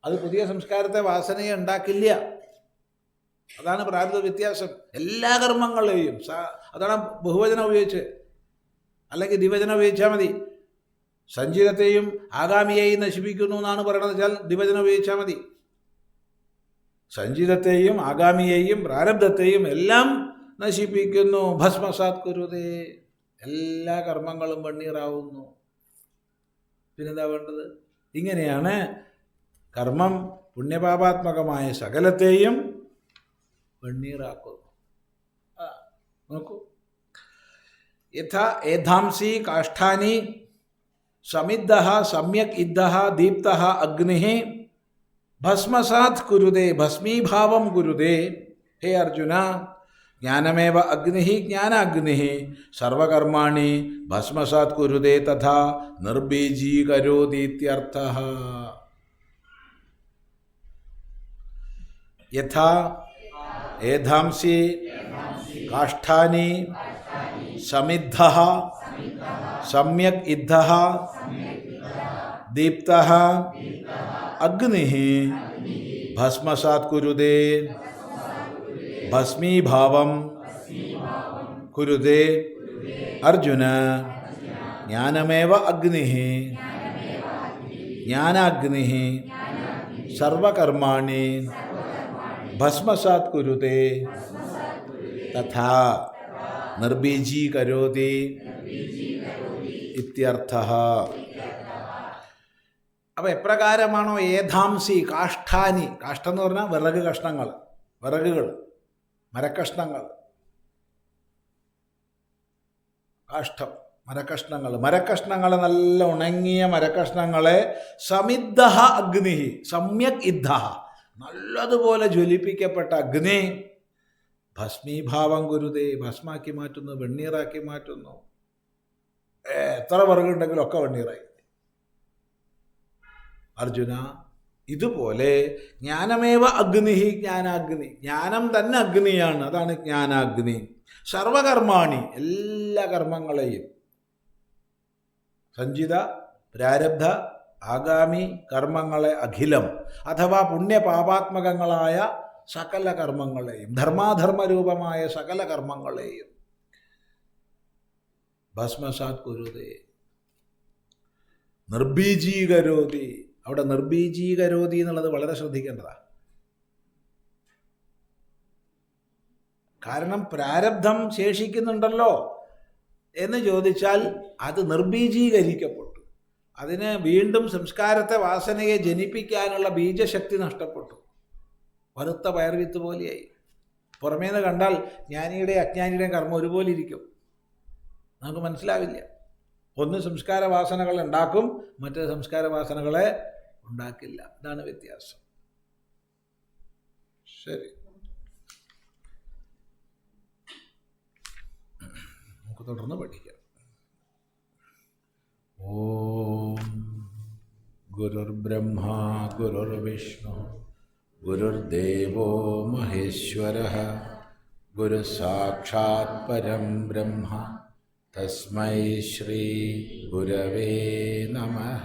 Speaker 1: അത് പുതിയ സംസ്കാരത്തെ, വാസനയെ ഉണ്ടാക്കില്ല. അതാണ് പ്രാരബ്ധ വ്യത്യാസം. എല്ലാ കർമ്മങ്ങളെയും. അതാണ് ബഹുവചനം ഉപയോഗിച്ച്, അല്ലെങ്കിൽ ദ്വിവചനം ഉപയോഗിച്ചാൽ മതി. സഞ്ചിതത്തെയും ആഗാമിയെയും നശിപ്പിക്കുന്നു എന്നാണ് പറയണത് വെച്ചാൽ ദ്വിവചനം ഉപയോഗിച്ചാൽ മതി. സഞ്ചിതത്തെയും ആഗാമിയെയും പ്രാരബ്ധത്തെയും എല്ലാം നശിപ്പിക്കുന്നു. ഭസ്മസാത് കുരുതേ. എല്ലാ കർമ്മങ്ങളും വെണ്ണീറാവുന്നു. പിന്നെന്താ വേണ്ടത്? ഇങ്ങനെയാണ് കർമ്മം പുണ്യപാപാത്മകമായ സകലത്തെയും വെണ്ണീറാക്കുന്നു. നോക്കൂ. യഥാ ഏധാംസി കാഷ്ഠാനി സമിദ്ധഃ സമ്യക് ഇദ്ധഃ ദീപ്തഃ അഗ്നിഃ ഭസ്മസാത് കുരുതേ, ഭസ്മീഭാവം കുരുതേ. ഹേ അർജുന, ജ്ഞാനമേവ അഗ്നിഃ ജ്ഞാനാഗ്നിഃ സർവകർമാണി ഭസ്മസാത് കുരുതേ തഥാ നിർബീജീകരോതീത്യർത്ഥഃ. യഥാ ഏധാംസി കാഷ്ഠാനി സമിദ്ധഃ സമ്യക് ഇദ്ധഃ ദീപ്തഃ അഗ്നിഃ ഭസ്മസാത് കുരുതേ ഭസ്മീഭാവം കുരുതേ അർജുന ജ്ഞാനമേവ അഗ്നി ജ്ഞാനാഗ്നി സർവകർമാണി ഭസ്മസാത് കുരുതേ തഥാ നിർബീജീകരോതി ഇത്യർത്ഥഃ. അപ്പോൾ എപ്രകാരമാണോ ഏധാംസി കാഷ്ഠാനി, കാഷ്ഠം എന്ന് പറഞ്ഞാൽ വിറക് കഷ്ണങ്ങൾ, വിറകുകൾ, മരക്കഷ്ണങ്ങൾ, കാഷ്ഠം മരക്കഷ്ണങ്ങൾ നല്ല ഉണങ്ങിയ മരക്കഷ്ണങ്ങളെ സമിദ്ധ അഗ്നി സമ്യക് ഇദ്ധ നല്ലതുപോലെ ജ്വലിപ്പിക്കപ്പെട്ട അഗ്നി ഭസ്മീഭാവം കുരുതേ ഭസ്മാക്കി മാറ്റുന്നു, വെണ്ണീറാക്കി മാറ്റുന്നു. എത്ര വിറകുണ്ടെങ്കിലും ഒക്കെ വെണ്ണീറായി. അർജുന, ഇതുപോലെ ജ്ഞാനമേവ അഗ്നി ജ്ഞാനാഗ്നി, ജ്ഞാനം തന്നെ അഗ്നിയാണ്, അതാണ് ജ്ഞാനാഗ്നി. സർവകർമാണി, എല്ലാ കർമ്മങ്ങളെയും, സഞ്ചിത പ്രാരബ്ധ ആഗാമി കർമ്മങ്ങളെ അഖിലം അഥവാ പുണ്യപാപാത്മകങ്ങളായ സകല കർമ്മങ്ങളെയും, ധർമാധർമ്മരൂപമായ സകല കർമ്മങ്ങളെയും ഭസ്മസാത് കുരുതേ നിർബീജീകരോതി. അവിടെ നിർബീജീകരോതി എന്നുള്ളത് വളരെ ശ്രദ്ധിക്കേണ്ടതാണ്. കാരണം പ്രാരബ്ധം ശേഷിക്കുന്നുണ്ടല്ലോ എന്ന് ചോദിച്ചാൽ അത് നിർബീജീകരിക്കപ്പെട്ടു. അതിന് വീണ്ടും സംസ്കാരത്തെ, വാസനയെ ജനിപ്പിക്കാനുള്ള ബീജശക്തി നഷ്ടപ്പെട്ടു. വറുത്ത പയർവിത്ത് പോലെയായി. പുറമേന്ന് കണ്ടാൽ ജ്ഞാനിയുടെയും അജ്ഞാനിയുടെയും കർമ്മം ഒരുപോലെ ഇരിക്കും, നമുക്ക് മനസ്സിലാവില്ല. ഒന്ന് സംസ്കാര വാസനകൾ ഉണ്ടാക്കും, മറ്റേ സംസ്കാര വാസനകളെ ഉണ്ടാക്കില്ല. ഇതാണ് വ്യത്യാസം. ശരി, നമുക്ക് തുടർന്ന് പഠിക്കാം. ഓം ഗുരുർബ്രഹ്മ ഗുരുർവിഷ്ണു ഗുരുർദേവോ മഹേശ്വരഃ ഗുരുസാക്ഷാത് പരം ബ്രഹ്മ തസ്മൈ ശ്രീ ഗുരവേ നമഃ.